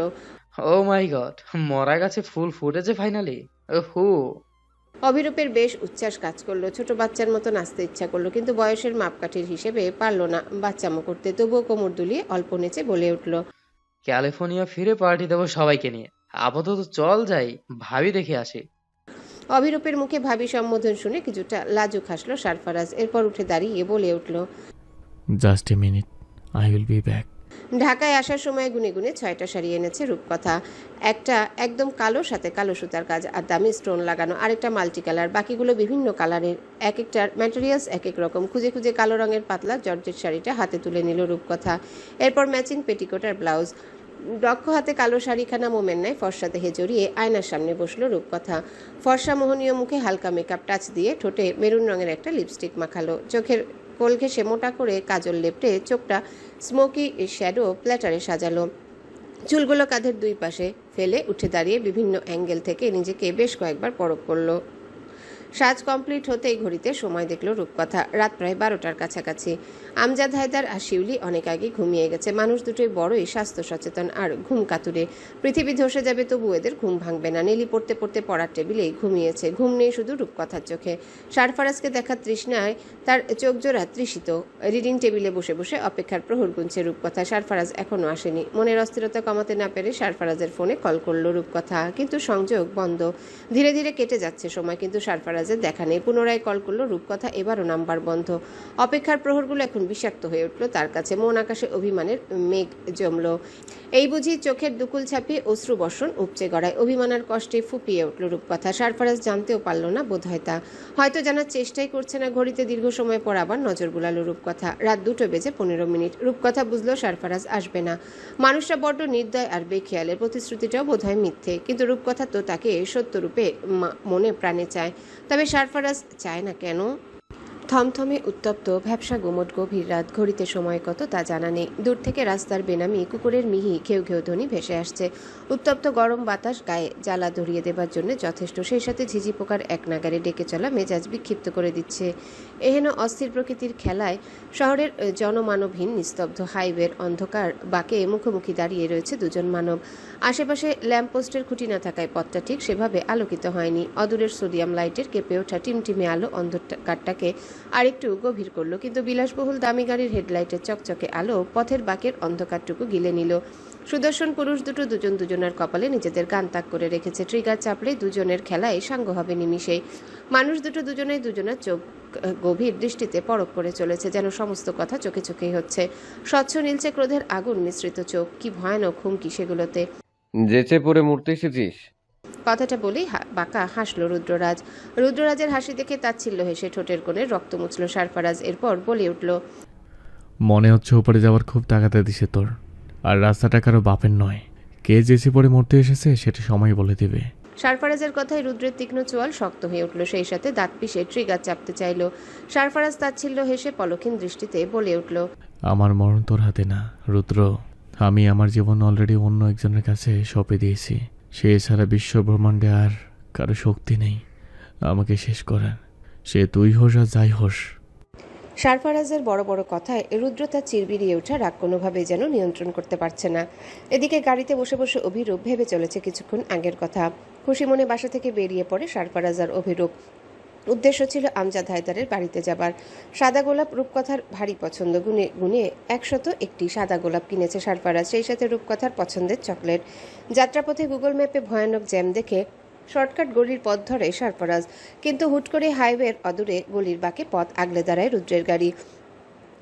J: ও মাই গড, মরা গাছে ফুল ফুটেছে ফাইনালি। ওহো।
B: অভিরূপের বেশ উচ্ছ্বাস কাজ করলো, ছোট বাচ্চার মতো নাচতে ইচ্ছা করলো, কিন্তু বয়সের মাপকাঠির হিসেবে পারল না বাচ্চামো করতে। তবুও কোমর দুলিয়ে অল্প নেচে বলে উঠল।
J: ক্যালিফোর্নিয়া ফিরে পার্টি দেবো সবাইকে নিয়ে। আপাতত চল যাই, ভাবি দেখে আসি।
B: অভিরূপের মুখে ভাবি সম্বোধন শুনে কিছুটা লাজুক হাসলো সারফারাজ। এরপর উঠে দাঁড়িয়ে বলে উঠল।
I: Just a minute, I will be back.
B: ঢাকায় আসার সময় গুনে গুনে 6টা শাড়ি এনেছে রূপকথা। একটা একদম কালো, সাথে কালো সুতার কাজ আর দামি স্টোন লাগানো, আরেকটা মাল্টি কালার, বাকিগুলো বিভিন্ন কালারের। এক একটার ম্যাটেরিয়ালস এক এক রকম। খুঁজে খুঁজে কালো রঙের পাতলা জর্জেট শাড়িটা হাতে তুলে নিল রূপকথা। এরপর ম্যাচিং পেটিকোট আর ব্লাউজ। দক্ষ হাতে কালো শাড়িখানা মোমের ন্যায় ফর্সা দেহে জড়িয়ে আয়নার সামনে বসলো রূপকথা। ফর্সা মোহনীয় মুখে হালকা মেকআপ টাচ দিয়ে ঠোঁটে মেরুন রঙের একটা লিপস্টিক মাখালো। চোখের কোল ঘেঁষে মোটা করে কাজল লেপটে চোখটা স্মোকি শ্যাডো প্ল্যাটারে সাজালো। চুলগুলো কাঁধের দুই পাশে ফেলে উঠে দাঁড়িয়ে বিভিন্ন অ্যাঙ্গেল থেকে নিজেকে বেশ কয়েকবার পরখ করলো। সাজ কমপ্লিট হতেই ঘড়িতে সময় দেখল রূপকথা। রাত প্রায় 12টার কাছাকাছি। আমজাদ হায়দার আর শিউলি অনেক আগে ঘুমিয়ে গেছে। মানুষ দুটোই বড়ই স্বাস্থ্য সচেতন আর ঘুম কাতুরে। পৃথিবী ধসে যাবে তবু এদের ঘুম ভাঙবে না। নেলি পড়তে পড়তে পড়ার টেবিলেই ঘুমিয়েছে। ঘুম নেই শুধু রূপকথার চোখে। সারফারাজকে দেখার তৃষ্ণায় তার চোখ জোড়া তৃষিত। রিডিং টেবিলে বসে বসে অপেক্ষার প্রহর গুনছে রূপকথা। সারফারাজ এখনো আসেনি। মনের অস্থিরতা কমাতে না পেরে সারফারাজের ফোনে কল করলো রূপকথা, কিন্তু সংযোগ বন্ধ। ধীরে ধীরে কেটে যাচ্ছে সময়, কিন্তু সারফারাজের দেখা নেই। পুনরায় কল করলো রূপকথা, এবারও নাম্বার বন্ধ। অপেক্ষার প্রহরগুলো এখন বিষাক্ত হয়ে উঠল তার কাছে। মন আকাশে অভিমানের মেঘ জমল। এই বুঝি চোখের দুকুল ছাপিয়ে অশ্রু বর্ষণ উপচে গড়ায়। অভিমান আর কষ্টে ফুপিয়ে উঠল রূপকথা। সারফারাজ জানতেও পারল না, বোধ হয় তা হয়তো জানার চেষ্টাই করছে না। ঘড়িতে দীর্ঘ সময় পর আবার নজর বুলালো রূপকথা। রাত 2:15 রূপকথা বুঝলো সারফারাজ আসবে না। মানুষটা বড্ড নির্দয় আর বেখেয়ালের। প্রতিশ্রুতিটাও বোধ হয় মিথ্যে, কিন্তু রূপকথা তো তাকে সত্যরূপে মনে প্রাণে চায়। তবে সারফারাজ চায় না কেন? থমথমে উত্তপ্ত ভ্যাপসা গুমট গভীর রাত। ঘড়িতে সময় কত তা জানা নেই। দূর থেকে রাস্তার বেনামি কুকুরের মিহি ঘেউ ঘেউ ধ্বনি ভেসে আসছে। উত্তপ্ত গরম বাতাস গায়ে জ্বালা ধরিয়ে দেবার জন্য যথেষ্ট। সেই সাথে ঝিঝি পোকার এক নাগারে ডেকে চলা মেজাজ বিক্ষিপ্ত করে দিচ্ছে। এহেন অস্থির প্রকৃতির খেলায় শহরের জনমানবহীন নিস্তব্ধ হাইওয়ের অন্ধকার বাঁকে মুখোমুখি দাঁড়িয়ে রয়েছে দুজন মানব। আশেপাশে ল্যাম্পপোস্টের খুঁটি না থাকায় পথটা ঠিক সেভাবে আলোকিত হয়নি। অদূরের সোডিয়াম লাইটের কেঁপে ওঠা টিমটিমে আলো অন্ধকারটাকে আরেকটু গভীর করলো, কিন্তু বিলাসবহুল দামি গাড়ির হেডলাইটের চকচকে আলো পথের বাঁকের অন্ধকারটুকু গিলে নিল। সুদর্শন পুরুষ দুটো দুজন দুজনের কপালে নিজেদের গান তাক করে রেখেছে। ট্রিগার চাপলে দুজনের খেলায় সাঙ্গ হবে নিমিষেই। মানুষ দুটো দুজনেই দুজনের চোখ গভীর দৃষ্টিতে পরখ করে চলেছে, যেন সমস্ত কথা চোখে চোখেই হচ্ছে। স্বচ্ছ নীলচে ক্রোধের আগুন মিশ্রিত চোখ, কি ভয়ানক হুমকি সেগুলোতে।
F: যেচে পড়ে মরতে এসেছিস?
B: কথাটা বলেই বাঁকা হাসলো রুদ্ররাজ। রুদ্ররাজের হাসি দেখে তাচ্ছিল্য হেসে ঠোঁটের কোণে রক্ত মুছল সারফারাজ। এরপর বলে উঠল,
I: মনে হচ্ছে ওপরে যাওয়ার খুব তাগাদা দিছে তোর। আর রাস্তাটা কারো বাপের নয়, কে যেচে পড়ে মরতে এসেছে সেটা সময় বলে দিবে।
B: সারফারাজের কথায় রুদ্রের তীক্ষ্ণ চোয়াল শক্ত হয়ে উঠল, সেই সাথে দাঁত পিষে ট্রিগার চাপতে চাইল। সারফারাজ তাচ্ছিল্য হেসে পলক্ষীন দৃষ্টিতে বলে উঠল,
I: আমার মরণ তোর হাতে না রুদ্র। আমি আমার জীবন অলরেডি অন্য একজনের কাছে সঁপে দিয়েছি। সে ছাড়া বিশ্ব ব্রহ্মাণ্ডে আর কারো শক্তি নেই আমাকে শেষ করার। সে তুই হোস আর যাই হোস।
B: সারফারাজের বড় বড় কথায় রুদ্র তার চিরবিরিয়ে ওঠা রাগ কোনোভাবে যেন নিয়ন্ত্রণ করতে পারছে না। এদিকে গাড়িতে বসে বসে অভিরূপ ভেবে চলেছে কিছুক্ষণ আগের কথা। খুশি মনে বাসা থেকে বেরিয়ে পড়ে সারফারাজ আর অভিরূপ। উদ্দেশ্য ছিল আমজাদ হায়দারের বাড়িতে যাবার। সাদা গোলাপ রূপকথার ভারী পছন্দ, গুনে গুনে 101টি সাদা গোলাপ কিনেছে সারফারাজ, সেই সাথে রূপকথার পছন্দের চকলেট। যাত্রাপথে গুগল ম্যাপে ভয়ানক জ্যাম দেখে শর্টকাট গলির পথ ধরে সারফারাজ, কিন্তু হুট করে হাইওয়ের অদূরে গলির বাঁকে পথ আগলে দাঁড়ায় রুদ্রের গাড়ি।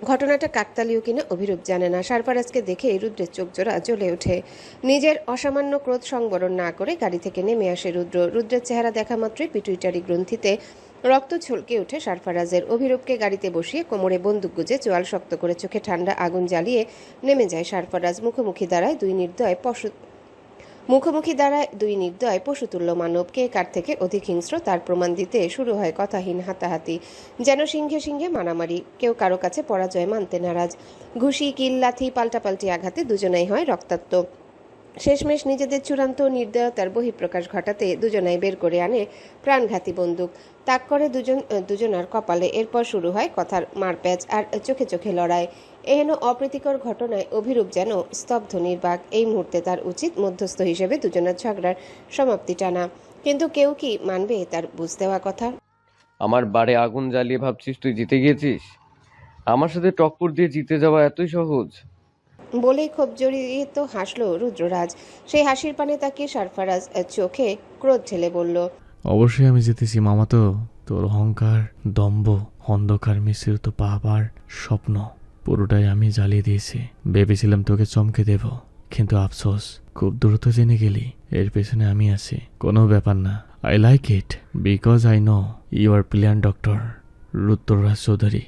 B: ঘটনাটা কাকতালীয় কিনা অভিরূপ জানে না। সারফারাজকে দেখে রুদ্রের চোখ জোড়া জ্বলে ওঠে। নিজের অসামান্য ক্রোধ সংবরণ না করে গাড়ি থেকে নেমে আসে রুদ্র। রুদ্রের চেহারা দেখা মাত্রই পিটুইটারি গ্রন্থিতে রক্ত ছলকে ওঠে সারফারাজের। অভিরূপকে গাড়িতে বসিয়ে কোমরে বন্দুক গুজে চোয়াল শক্ত করে চোখে ঠান্ডা আগুন জ্বালিয়ে নেমে যায় সারফারাজ। মুখোমুখি দাঁড়ায় দুই নির্দয় পশুতুল্য মানব। কে কার থেকে অধিক হিংস্র তার প্রমাণ দিতে শুরু হয় কথাহীন হাতাহাতি, যেন সিংহে সিংহে মারামারি। কেউ কারো কাছে পরাজয় মানতে নারাজ। ঘুষি, কিল, লাথি, পাল্টাপাল্টি আঘাতে দুজনাই হয় রক্তাক্ত। শেষমেশ নিজেদের চূড়ান্ত নির্দয়তার বহিঃপ্রকাশ ঘটাতে দুজনাই বের করে আনে প্রাণঘাতী বন্দুক। তাক করে দুজনার কপালে। এরপর শুরু হয় কথার মারপ্যাচ আর চোখে চোখে লড়াই। এহেন অপ্রীতিকর ঘটনায় অভিরূপ যেন স্তব্ধ নির্বাক। এই মুহূর্তে তার উচিত মধ্যস্থ হিসেবে দুজনের ঝগড়ার সমাপ্তি টানা, কিন্তু কেউ কি মানবে তার বুঝ দেওয়া কথা?
F: আমার বাড়ি আগুন জ্বালিয়ে ভাবছিস তুই জিতে গিয়েছিস? আমার সাথে টক্কর দিয়ে জিতে যাওয়া এতই সহজ?
B: বলেই ক্ষোভ জড়িয়ে তো হাসলো রুদ্ররাজ। সেই হাসির পানে তাকিয়ে সারফারাজ চোখে ক্রোধ ঠেলে বলল,
I: অবশ্যই আমি জিতেছি মামাতো। তোর অহংকার, দম্ভ, অন্ধকার মিশ্রিত পাপ আর স্বপ্ন পুরোটাই আমি জ্বালিয়ে দিয়েছি। ভেবেছিলাম তোকে চমকে দেব, কিন্তু আফসোস খুব দ্রুত জেনে গেলি এর পেছনে আমি আছি। কোনো ব্যাপার না, I like it because I know you are plan doctor Rudraraj Chowdhury.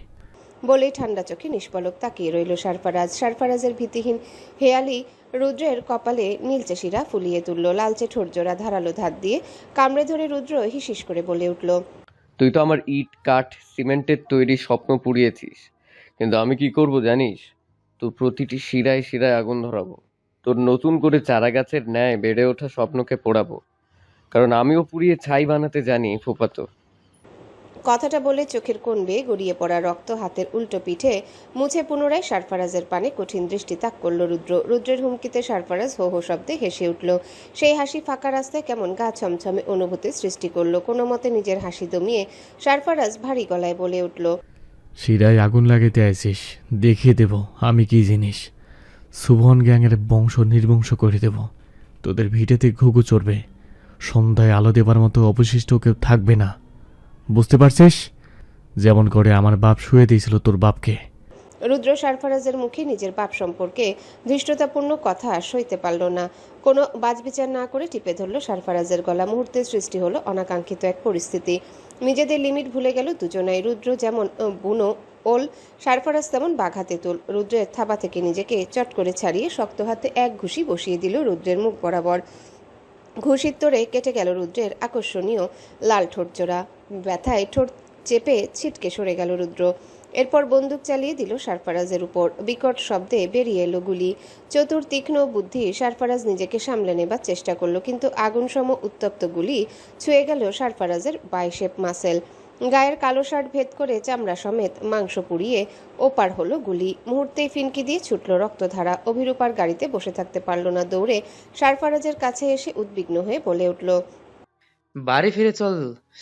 B: বলেই ঠান্ডা চোখে নিষ্পলক তাকিয়ে রইল সারফারাজ। সারফারাজের ভীতিহীন হেয়ালি রুদ্রের কপালে নীলচে শিরা ফুলিয়ে তুলল। লালচে ঠোঁটজোড়া ধারালো ধাত দিয়ে কামড়ে ধরে রুদ্র হিসিস করে বলে উঠল,
F: তুই তো আমার ইট কাঠ সিমেন্টের তৈরি স্বপ্ন পুড়িয়েছিস, কিন্তু আমি কি করব জানিস? তোর প্রতিটি শিরায় শিরায় আগুন ধরাবো। তোর নতুন করে চারা গাছের ন্যায় বেড়ে ওঠা স্বপ্নকে পোড়াবো, কারণ আমিও পুড়িয়ে ছাই বানাতে জানি ফুফাতো।
B: কথাটা বলে চোখের কোণ বেয়ে গড়িয়ে পড়া রক্ত হাতের উল্টো পিঠে মুছে পুনরায় সারফারাজের পানে কঠিন দৃষ্টি তাক করল রুদ্র। রুদ্রের হুমকিতে সারফারাজ হো হো শব্দে হেসে উঠল। সেই হাসি ফাঁকা রাস্তায় কেমন গা ছমছমে অনুভূতির সৃষ্টি করলো। কোনো মতে নিজের হাসি দমিয়ে সারফারাজ ভারী গলায় বলে উঠল,
I: শিরায় আগুন লাগাইতে আইছিস, দেখিয়ে দেব আমি কি জিনিস। সুবহন গ্যাংয়ের বংশ নির্বংশ করে দেব। তোদের ভিটেতে ঘুঘু চড়বে, সন্ধ্যায় আলো দেবার মতো অবশিষ্ট কেউ থাকবে না, বুঝতে পারছিস? যেমন করে আমার বাপ শুয়ে দিয়েছিল তোর বাপকে।
B: রুদ্র সারফারাজের মুখে নিজের বাপ সম্পর্কে ধৃষ্টতাপূর্ণ কথা সইতে পারল না। কোনো বাজবিচার না করে টিপে ধরল সারফারাজের গলা। মুহূর্তে সৃষ্টি হলো অনাকাঙ্ক্ষিত এক পরিস্থিতি। নিজেদের লিমিট ভুলে গেল দুজনাই। রুদ্র যেমন বুনো ওল, সারফারাজ তেমন বাঘাতে তুল। রুদ্রের থাবা থেকে নিজেকে চট করে ছাড়িয়ে শক্ত হাতে এক ঘুষি বসিয়ে দিল রুদ্রের মুখ বরাবর। ঘুষির তোড়ে কেটে গেল রুদ্রের আকর্ষণীয় লাল ঠোঁটজোড়া। ব্যথায় ঠোঁট চেপে ছিটকে সরে গেল রুদ্র। এরপর বন্দুক চালিয়ে দিল সারফারাজের উপর। বিকট শব্দে বেরিয়ে এলো গুলি। চতুর তীক্ষ্ণ বুদ্ধি সারফারাজ নিজেকে সামলে নেবার চেষ্টা করলো, কিন্তু আগুনসম উত্তপ্ত গুলি ছুঁয়ে গেল সারফারাজের বাইশেপ মাসেল। গায়ের কালো শার্ট ভেদ করে চামড়া সমেত মাংস পুড়িয়ে ওপার হলো গুলি। মুহূর্তেই ফিনকি দিয়ে ছুটল রক্তধারা। অভিরূপার গাড়িতে বসে থাকতে পারল না, দৌড়ে সারফারাজের কাছে এসে উদ্বিগ্ন হয়ে বলে উঠল,
J: বাড়ি ফিরে চল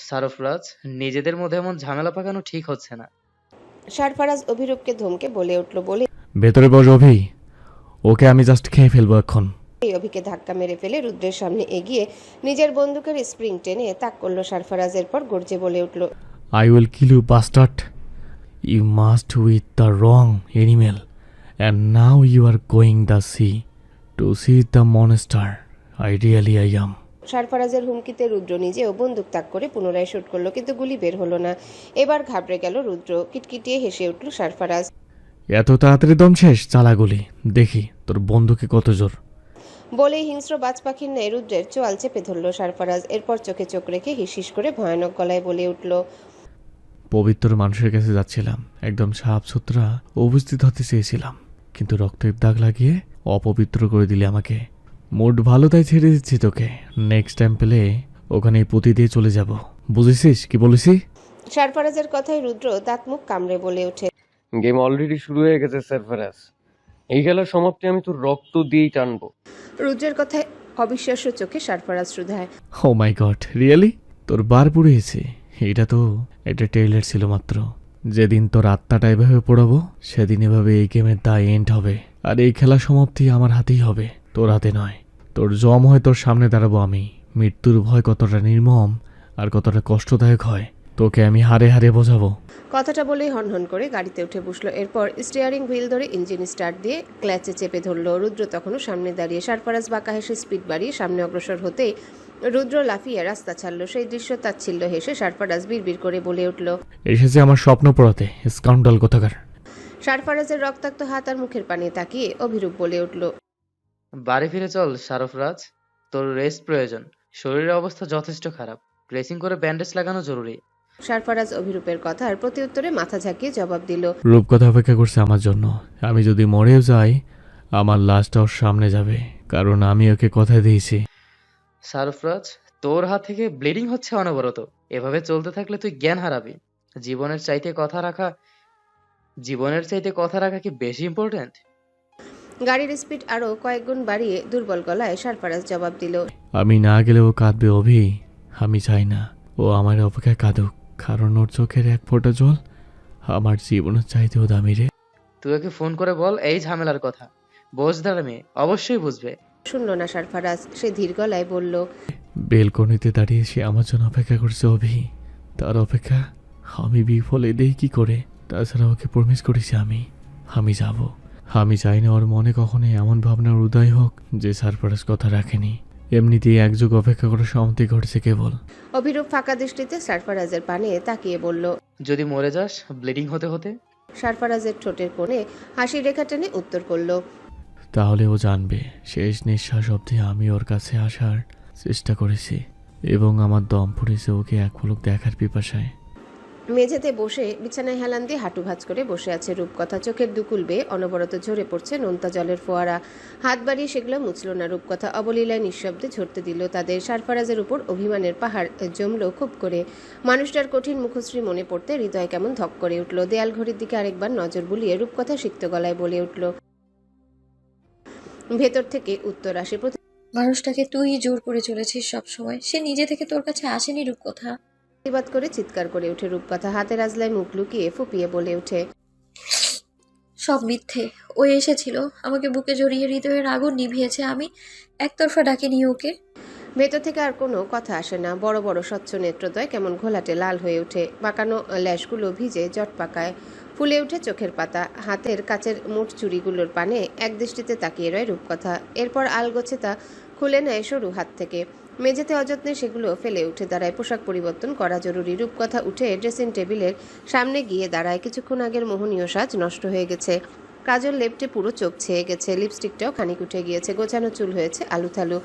J: সারফরাজ, নিজেদের মধ্যে এমন ঝামেলা পাকানো ঠিক হচ্ছে না।
B: সারফারাজ অভিরূপকে ধমকে বলে উঠল, বলে
I: ভেতরে বস অভি, ওকে আমি জাস্ট খেয়ে ফেলবো এখন।
B: এই অভিকে ধাক্কা মেরে ফেলে রুদ্রের সামনে এগিয়ে নিজের বন্দুকের স্প্রিং টেনে তাক করলো সারফারাজ। এরপর গর্জে বলে উঠল,
I: I will kill you, bastard. You must with the wrong animal, and now you are going the sea to see the monster. Ideally, I am.
B: সারফারাজের হুমকিতে রুদ্র নিজেও বন্দুক তাক করে পুনরায় শুট করলো, কিন্তু গুলি বের হলো না। এবার ঘাবড়ে গেল রুদ্র। কিটকিটিয়ে হেসে উঠল সারফারাজ।
I: এত তাড়াতাড়ি দম শেষ? চালাগুলি দেখি তোর বন্দুকে কত জোর।
B: বলেই হিংস্র বাজ পাখির ন্যায় রুদ্রের চোয়াল চেপে ধরল সারফারাজ। এরপর চোখে চোখ রেখে হিসহিস করে ভয়ানক গলায় বলে উঠল,
I: পবিত্র মানুষের কাছে যাচ্ছিলাম, একদম সাফ সুতরা উপস্থিত হতে চেয়েছিলাম, কিন্তু রক্তের দাগ লাগিয়ে অপবিত্র করে দিলে আমাকে। মুড ভালো তাই ছেড়ে দিচ্ছি তোকে। নেক্সট টাইম পেলে ওখানে পুঁতি দিয়ে চলে যাব, বুঝেছিস কি বলেছি?
B: সারফারাজের কথায় রুদ্র দাঁত মুখ কামড়ে বলে ওঠে,
F: গেম অলরেডি শুরু হয়ে গেছে সারফারাজ। এই খেলার সমাপ্তি আমি তোর রক্ত দিয়েই টানবো।
B: রুদ্রের কথায় অবিশ্বাস্য চোখে সারফারাজ শুধায়,
I: ও মাই গড, রিয়েলি? তোর বার পুড়িয়েছে? এটা তো একটা ট্রেলার ছিল মাত্র। যেদিন তোর আত্মাটা এভাবে পড়াবো সেদিন এভাবে এই গেমের দা এন্ড হবে, আর এই খেলা সমাপ্তি আমার হাতেই হবে, তোর হাতে নয়। তোর জম হয় তোর সামনে দাঁড়াবো আমি। মৃত্যুর ভয় কতটা নির্মম আর কতটা কষ্টদায়ক হয় তোকে আমি হারে হারে বোঝাবো।
B: কথাটা বলেই হনহন করে গাড়িতে উঠে বসলো। এরপর স্টিয়ারিং হুইল ধরে ইঞ্জিন স্টার্ট দিয়ে ক্ল্যাচে চেপে ধরলো। রুদ্র তখনও সামনে দাঁড়িয়ে। সারফারাজ বাঁকা হেসে স্পিড বাড়িয়ে সামনে অগ্রসর হতেই রুদ্র লাফিয়ে রাস্তা ছাড়লো। সেই দৃশ্য তাচ্ছিল্য হেসে সারফারাজ বিড়বিড় করে বলে উঠল,
I: এসেছে আমার স্বপ্ন পড়াতে, স্কাউন্ডাল কোথাকার।
B: সারফারাজের রক্তাক্ত হাত আর মুখের পানে তাকিয়ে অভিরূপ বলে উঠল,
J: বাড়ি ফিরে চল সারফরাজ, তোর রেস্ট প্রয়োজন। শরীরের অবস্থা যথেষ্ট খারাপ, ড্রেসিং করে ব্যান্ডেজ লাগানো জরুরি।
B: সারফারাজ অভিরূপের কথার প্রত্যুত্তরে মাথা ঝাঁকিয়ে জবাব দিল,
I: রূপকথা অপেক্ষা করছে আমার জন্য। আমি যদি মরেও যাই আমার লাশটা ওর সামনে যাবে, কারণ আমি ওকে কথা দিয়েছি।
J: সারফরাজ, তোর হাত থেকে ব্লিডিং হচ্ছে অনবরত। এভাবে চলতে থাকলে তুই জ্ঞান হারাবি। জীবনের চাইতে কথা রাখা কি বেশি ইম্পর্ট্যান্ট?
B: গাড়ির স্পিড আরো কয়েক গুণ বাড়িয়ে দুর্বল গলায় সারফারাজ জবাব দিল,
I: আমি না গেলে ও কাঁদবে অভি। আমি চাই না ও আমার অপেক্ষায় কাঁদুক, কারণ ওর চোখের এক ফোঁটা জল আমার জীবনের চাইতেও দামি রে।
J: তুই ওকে ফোন করে বল এই ঝামেলার কথা। বোঝদার মেয়ে, অবশ্যই বুঝবে।
B: শুনল না সারফারাজ। সে ধীর গলায় বলল,
I: বেলকনিতে দাঁড়িয়ে সে আমার জন্য অপেক্ষা করছে অভি। তার অপেক্ষা আমি বিফলে দেই কি করে? তাছাড়া ওকে প্রমিস করেছি আমি যাব। আমি চাই না ওর মনে কখনো এমন ভাবনার উদয় হোক যে সারফারাজ কথা রাখেনি। এমনিতেই একযুগ অপেক্ষা করে সমাপ্তি ঘটছে কেবল।
B: অভিরূপ ফাঁকা দৃষ্টিতে সারফারাজের পানে তাকিয়ে বলল,
J: যদি মরে যাস ব্লিডিং হতে হতে?
B: সারফারাজের ঠোঁটের কোণে হাসির রেখা টেনে উত্তর করল,
I: তাহলে ও জানবে শেষ নিঃশ্বাস অবধি আমি ওর কাছে আসার চেষ্টা করেছি এবং আমার দম পড়েছে ওকে এক পলক দেখার পিপাসায়।
B: মেঝেতে বসে বিছানায় হেলান দিয়ে হাঁটু ভাঁজ করে বসে আছে রূপকথা। চোখের দুকুল বেয়ে অনবরত ঝরে পড়ছে নোনতা জলের ফোয়ারা। হাত বাড়িয়ে সেগুলো মুছল না রূপকথা। অবলীলায় নিঃশব্দে ঝরতে দিল তাদের। সারফারাজের উপর অভিমানের পাহাড় জমল খুব করে। মানুষটার কঠিন মুখশ্রী মনে পড়তে হৃদয় কেমন ধক করে উঠল। দেয়াল ঘড়ির দিকে আরেকবার নজর বুলিয়ে রূপকথা সিক্ত গলায় বলে উঠল, ভেতর থেকে উত্তর আসে,
H: মানুষটাকে তুই জোর করে চলেছিস সবসময়। সে নিজে থেকে তোর কাছে আসেনি রূপকথা।
B: প্রতিবাদ করে চিৎকার করে ওঠে রূপকথা। হাতের আজলায় মুখ লুকিয়ে ফুপিয়ে বলে ওঠে,
H: সব মিথ্যে। ও এসেছিল, আমাকে বুকে জড়িয়ে হৃদয়ের আগুন নিভিয়েছে। আমি একতরফা ডাকিনি ওকে।
B: ভেতর থেকে আর কোনো কথা আসে না। বড় বড় স্বচ্ছ নেত্রদ্বয় কেমন ঘোলাটে লাল হয়ে ওঠে। বাঁকানো ল্যাশগুলো ভিজে জট পাকায়। ফুলে ওঠে চোখের পাতা। হাতের কাচের মুঠ চুড়িগুলোর পানে এক দৃষ্টিতে তাকিয়ে রয় রূপকথা। এরপর আলগোছে তা খুলে নেয় সরু হাত থেকে। মেঝেতে অযত্নে সেগুলো ফেলে উঠে দাঁড়ায়। পোশাক পরিবর্তন করা জরুরি। রূপকথা উঠে ড্রেসিং টেবিলের সামনে গিয়ে দাঁড়ায়। কিছুক্ষণ আগের মোহনীয় সাজ নষ্ট হয়ে গেছে। কাজল লেপটে পুরো চোখ ছেয়ে গেছে। লিপস্টিকটাও খানিক উঠে গিয়েছে। গোছানো চুল হয়েছে আলুথালু।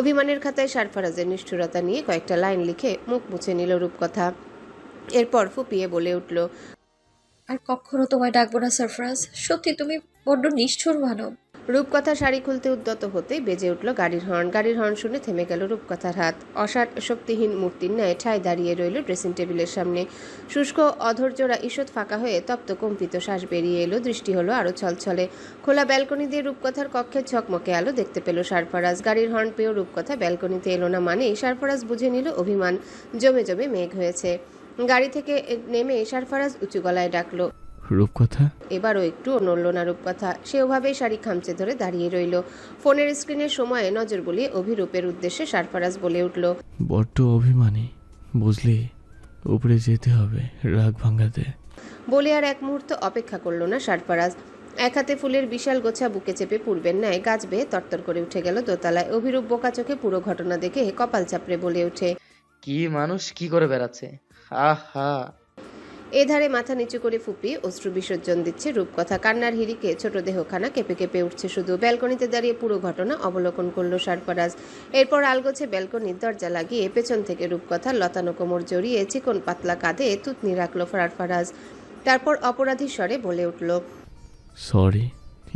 B: অভিমানের খাতায় সারফারাজের নিষ্ঠুরতা নিয়ে কয়েকটা লাইন লিখে মুখ মুছে নিল রূপকথা। এরপর ফুপিয়ে বলে উঠল,
H: আর কখনো তোমায় ডাকবো না সারফরাজ। সত্যি তুমি বড্ড নিষ্ঠুর মানব।
B: রূপকথা শাড়ি খুলতে উদ্যত হতেই বেজে উঠল গাড়ির হর্ন। গাড়ির হর্ন শুনে থেমে গেল রূপকথার হাত। অসাড় শক্তিহীন মূর্তির ন্যায় ঠায় দাঁড়িয়ে রইল ড্রেসিং টেবিলের সামনে। শুষ্ক অধৈর্যরা ঈষৎ ফাঁকা হয়ে তপ্ত কম্পিত শ্বাস বেরিয়ে এলো। দৃষ্টি হলো আরো ছলছলে। খোলা ব্যালকনি দিয়ে রূপকথার কক্ষের ঝকমকে আলো দেখতে পেল সারফারাজ। গাড়ির হর্ন পেয়েও রূপকথা ব্যালকনিতে এলো না মানেই সারফারাজ বুঝে নিল অভিমান জমে জমে মেঘ হয়েছে। গাড়ি থেকে নেমে সারফারাজ উঁচু গলায় ডাকলো,
I: রূপকথা।
B: এবারও একটু নড়ল না রূপকথা, সে ওভাবেই শাড়ি খামচে ধরে দাঁড়িয়ে রইল। ফোনের স্ক্রিনের সময়ে নজর বুলিয়ে অভিরূপের উদ্দেশ্যে সারফারাজ বলে উঠল,
I: বড্ড অভিমানী বুঝলি, উপরে যেতে হবে রাগ ভাঙাতে।
B: বলে আর এক মুহূর্ত অপেক্ষা করল না সারফারাজ। এক হাতে ফুলের বিশাল গোছা বুকে চেপে পূর্বের ন্যায় গাছ বেয়ে তরতর করে উঠে গেল দোতলায়। অভিরূপ বোকা চোখে পুরো ঘটনা দেখে কপাল চাপড়ে বলে ওঠে,
J: কি মানুষ কি করে বেড়াচ্ছে, আহা।
B: এধারে মাথা নিচু করে ফুপিয়ে অশ্রু বিসর্জন দিচ্ছে রূপকথা। কান্নার হিড়িকে ছোট দেহখানা কেঁপে কেঁপে উঠছে শুধু। ব্যালকনিতে দাঁড়িয়ে পুরো ঘটনা অবলোকন করলো সারফারাজ। এরপর আলগোছে ব্যালকনির দরজা লাগিয়ে পেছন থেকে রূপকথা লতানো কোমর জড়িয়ে চিকন পাতলা কাঁধে তুতনি রাখলো সারফারাজ। তারপর অপরাধী স্বরে বলে উঠল,
I: সরি,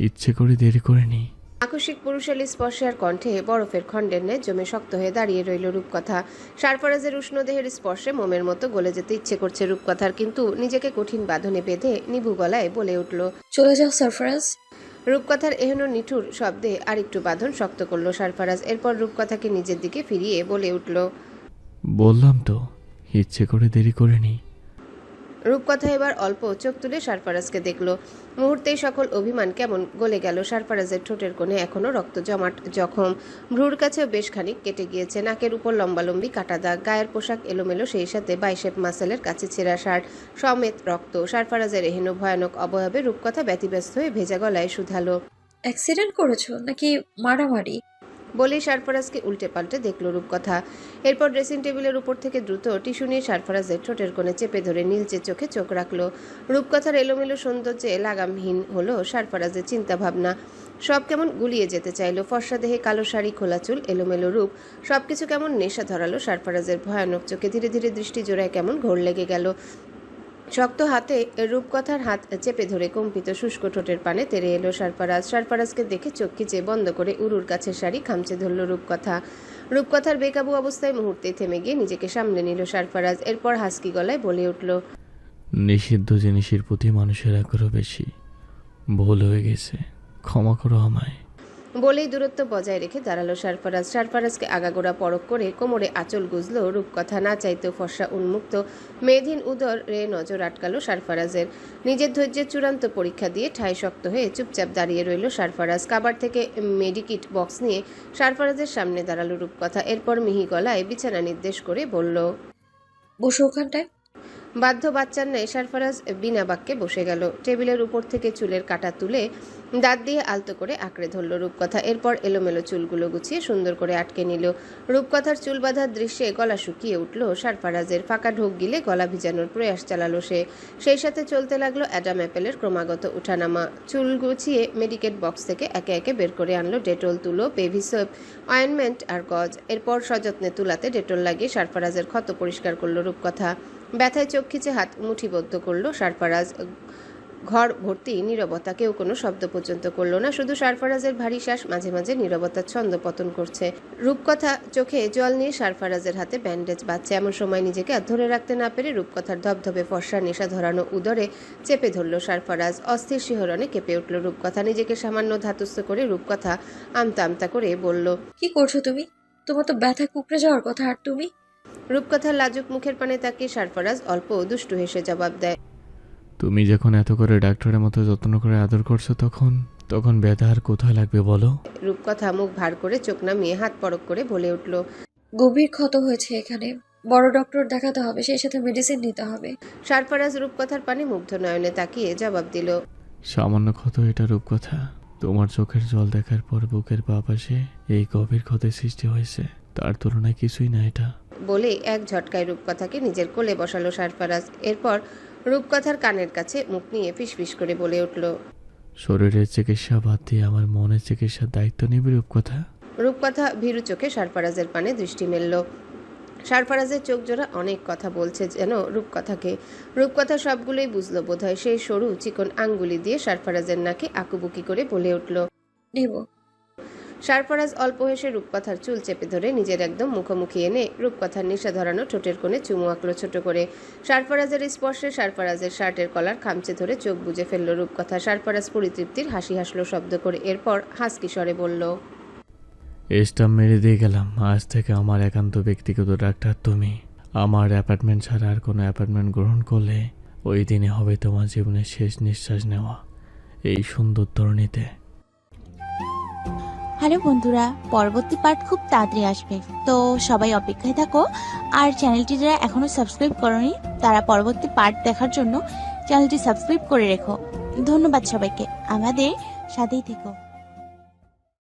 I: ইচ্ছে করে দেরি করিনি।
B: আকস্মিক পুরুষালী স্পর্শে আর কণ্ঠে বরফের খণ্ডের ন্যায় জমে শক্ত হয়ে দাঁড়িয়ে রইল রূপকথা। সারফারাজের উষ্ণ দেহের স্পর্শে মোমের মতো গলে যেতে ইচ্ছে করছে রূপকথার, কিন্তু নিজেকে কঠিন বাঁধনে বেঁধে নিভু গলায় বলে উঠল,
H: চলে যাও সারফারাজ।
B: রূপকথার এহেন নিঠুর শব্দে আরেকটু বাঁধন শক্ত করলো সারফারাজ। এরপর রূপকথাকে নিজের দিকে ফিরিয়ে বলে উঠল,
I: বললাম তো ইচ্ছে করে দেরি করিনি।
B: রূপকথা এবার অল্প চোখ তুলে সারফারাজকে দেখল। মুহূর্তেই সকল অভিমান কেমন গলে গেল সারফারাজের ঠোঁটের কোণে এখনো রক্ত জমাট জখম, ভ্রুর কাছেও বেশ খানিক কেটে গিয়েছে, নাকের উপর লম্বালম্বি কাটা দাগ, গায়ের পোশাক এলোমেলো, সেই সাথে বাইশেপ মাসেলের কাছে ছেঁড়া শার্ট সমেত রক্ত। সারফারাজের এহেন ভয়ানক অবয়বে রূপকথা ব্যতিব্যস্ত হয়ে ভেজা গলায় শুধালো,
H: অ্যাক্সিডেন্ট করেছো নাকি মারামারি?
B: বলেই সারফারাজকে উল্টে পাল্টে দেখলো রূপকথা। এরপর ড্রেসিং টেবিলের উপর থেকে দ্রুত টিস্যু নিয়ে সারফারাজের ঠোঁটের কোণে চেপে ধরে নীলচে চোখে চোখ রাখলো। রূপকথার এলোমেলো সৌন্দর্যে লাগামহীন হলো সারফারাজের চিন্তা ভাবনা। সব কেমন গুলিয়ে যেতে চাইলো, ফর্সা দেহে কালো শাড়ি, খোলা চুল, এলোমেলো রূপ, সবকিছু কেমন নেশা ধরালো সারফারাজের ভয়ানক চোখে। ধীরে ধীরে দৃষ্টি জোড়ায় কেমন ঘোর লেগে গেল। শক্ত হাতে রূপকথার হাত চেপে ধরে কম্পিত শুষ্ক ঠোঁটের পানে তেড়ে এলো সারফারাজ। সারফারাজকে দেখে চোখ খিচে বন্ধ করে উরুর কাছে শাড়ি খামচে ধরল রূপকথা। রূপকথার বেকাবু অবস্থায় মুহূর্তেই থেমে গিয়ে নিজেকে সামলে নিল সারফারাজ। এরপর হাসকি গলায় বলে উঠল,
I: নিষিদ্ধ জিনিসের প্রতি মানুষের আগ্রহ বেশি, ভুল হয়ে গেছে, ক্ষমা করো আমায়।
B: বলেই দূরত্ব বজায় রেখে দাঁড়ালো সারফারাজ। সারফারাজকে আগাগোড়া পরখ করে কোমরে আঁচল গুজলো রূপকথা। না চাইতেও ফর্সা উন্মুক্ত মেধহীন উদরে নজর আটকালো সারফারাজের। নিজের ধৈর্যের চূড়ান্ত পরীক্ষা দিয়ে ঠায় শক্ত হয়ে চুপচাপ দাঁড়িয়ে রইল সারফারাজ। কাবার থেকে মেডিকিট বক্স নিয়ে সারফারাজের সামনে দাঁড়ালো রূপকথা। এরপর মিহি গলায় বিছানা নির্দেশ করে বলল,
H: বসো ওখানটায়।
B: বাধ্য বাচ্চার ন্যায় সারফারাজ বিনা বাক্যে বসে গেল। টেবিলের উপর থেকে চুলের কাঁটা তুলে দাঁত দিয়ে আলতো করে আঁকড়ে ধরল রূপকথা। এরপর এলোমেলো চুলগুলো গুছিয়ে সুন্দর করে আটকে নিল। রূপকথার চুল বাঁধার দৃশ্যে গলা শুকিয়ে উঠল সারফারাজের। ফাঁকা ঢোক গিলে গলা ভিজানোর প্রয়াস চালালো সে। সেই সাথে চলতে লাগলো অ্যাডাম অ্যাপেলের ক্রমাগত উঠানামা। চুল গুছিয়ে মেডিকেট বক্স থেকে একে একে বের করে আনলো ডেটল, তুলো, বেবি সোপ, অয়েনমেন্ট আর গজ। এরপর সযত্নে তুলাতে ডেটল লাগিয়ে সারফারাজের ক্ষত পরিষ্কার করলো রূপকথা। ব্যথায় চোখ খিচে হাত মুঠিবদ্ধ করলো সারফারাজ। ঘর ভর্তি নীরবতা, কেউ কোনো শব্দ পর্যন্ত করলো না। শুধু সারফারাজের ভারী শ্বাস মাঝে মাঝে নীরবতার ছন্দ পতন করছে। রূপকথা চোখে জল নিয়ে সারফারাজের হাতে ব্যান্ডেজ বাঁধছে। এমন সময় নিজেকে আর ধরে রাখতে না পেরে রূপকথার ধবধবে ফর্সা নেশা ধরানো উদরে চেপে ধরল সারফারাজ। অস্থির শিহরণে কেঁপে উঠল রূপকথা। নিজেকে সামান্য ধাতস্থ করে রূপকথা আমতা আমতা করে বলল,
H: কি করছো তুমি? তোমার তো ব্যথা কুকড়ে যাওয়ার কথা। আর তুমি?
B: রূপকথার লাজুক মুখের পানে তাকিয়ে সারফারাজ অল্প দুষ্টু হেসে জবাব দেয়,
I: তুমি যখন এত করে ডাক্তারের মতো যত্ন করে আদর করছো তখন ব্যথা আর কোথায় লাগবে বলো?
B: রূপকথা মুখ ভার করে চোখ নামিয়ে হাত পরক করে বলে উঠল,
H: গভীর ক্ষত হয়েছে এখানে, বড় ডক্টর দেখাতে হবে, সেই সাথে মেডিসিন নিতে হবে।
B: সারফারাজ রূপকথার পানে মুগ্ধ নয়নে তাকিয়ে জবাব দিল,
I: সামান্য ক্ষত এটা রূপকথা? তোমার চোখের জল দেখার পর বুকের বাঁ পাশে এই গভীর ক্ষতের সৃষ্টি হয়েছে, তার তুলনায় কিছুই না এটা।
B: বলে এক ঝটকায় রূপকথাকে নিজের কোলে বসালো সারফারাজ। এরপর রূপকথার কানের কাছে মুখ নিয়ে ফিসফিস করে বলে উঠল,
I: শরীরের চিকিৎসা বাদ দিয়ে আমার মনের চিকিৎসার দায়িত্ব নেবে রূপকথা।
B: রূপকথা ভীরু চোখে সারফারাজের পানে দৃষ্টি মেলল। সারফারাজের চোখ জোড়া অনেক কথা বলছে যেন রূপকথাকে। রূপকথা সবগুলোই বুঝলো বোধহয়। সেই সরু চিকন আঙ্গুলি দিয়ে সারফারাজের নাকে আকুবুকি করে বলে উঠল,
H: নেব।
B: সারফারাজ অল্প হেসে রূপকথার চুল চেপে ধরে নিজের একদম মুখোমুখি এনে রূপকথার নেশা ধরানো ঠোঁটের কোণে চুমু আঁকলো ছোট করে। সারফারাজের স্পর্শে সারফারাজের শার্টের কলার খামচে ধরে চোখ বুজে ফেলল রূপকথা। সারফারাজ পরিতৃপ্তির হাসি হাসলো শব্দ করে। এরপর হাসকি স্বরে বলল,
I: স্টাম্প মেরে দিয়ে গেলাম, আজ থেকে আমার একান্ত ব্যক্তিগত ডাক্তার তুমি। আমার অ্যাপার্টমেন্ট ছাড়া আর কোনো অ্যাপার্টমেন্ট গ্রহণ করলে ওই দিনে হবে তোমার জীবনের শেষ নিঃশ্বাস নেওয়া এই সুন্দর তরুণীতে।
N: হ্যালো বন্ধুরা, পরবর্তী পার্ট খুব তাড়াতাড়ি আসবে, তো সবাই অপেক্ষায় থাকো। আর চ্যানেলটি যারা এখনো সাবস্ক্রাইব করোনি তারা পরবর্তী পার্ট দেখার জন্য চ্যানেলটি সাবস্ক্রাইব করে রেখো। ধন্যবাদ সবাইকে, আমাদের সাথেই থেকো।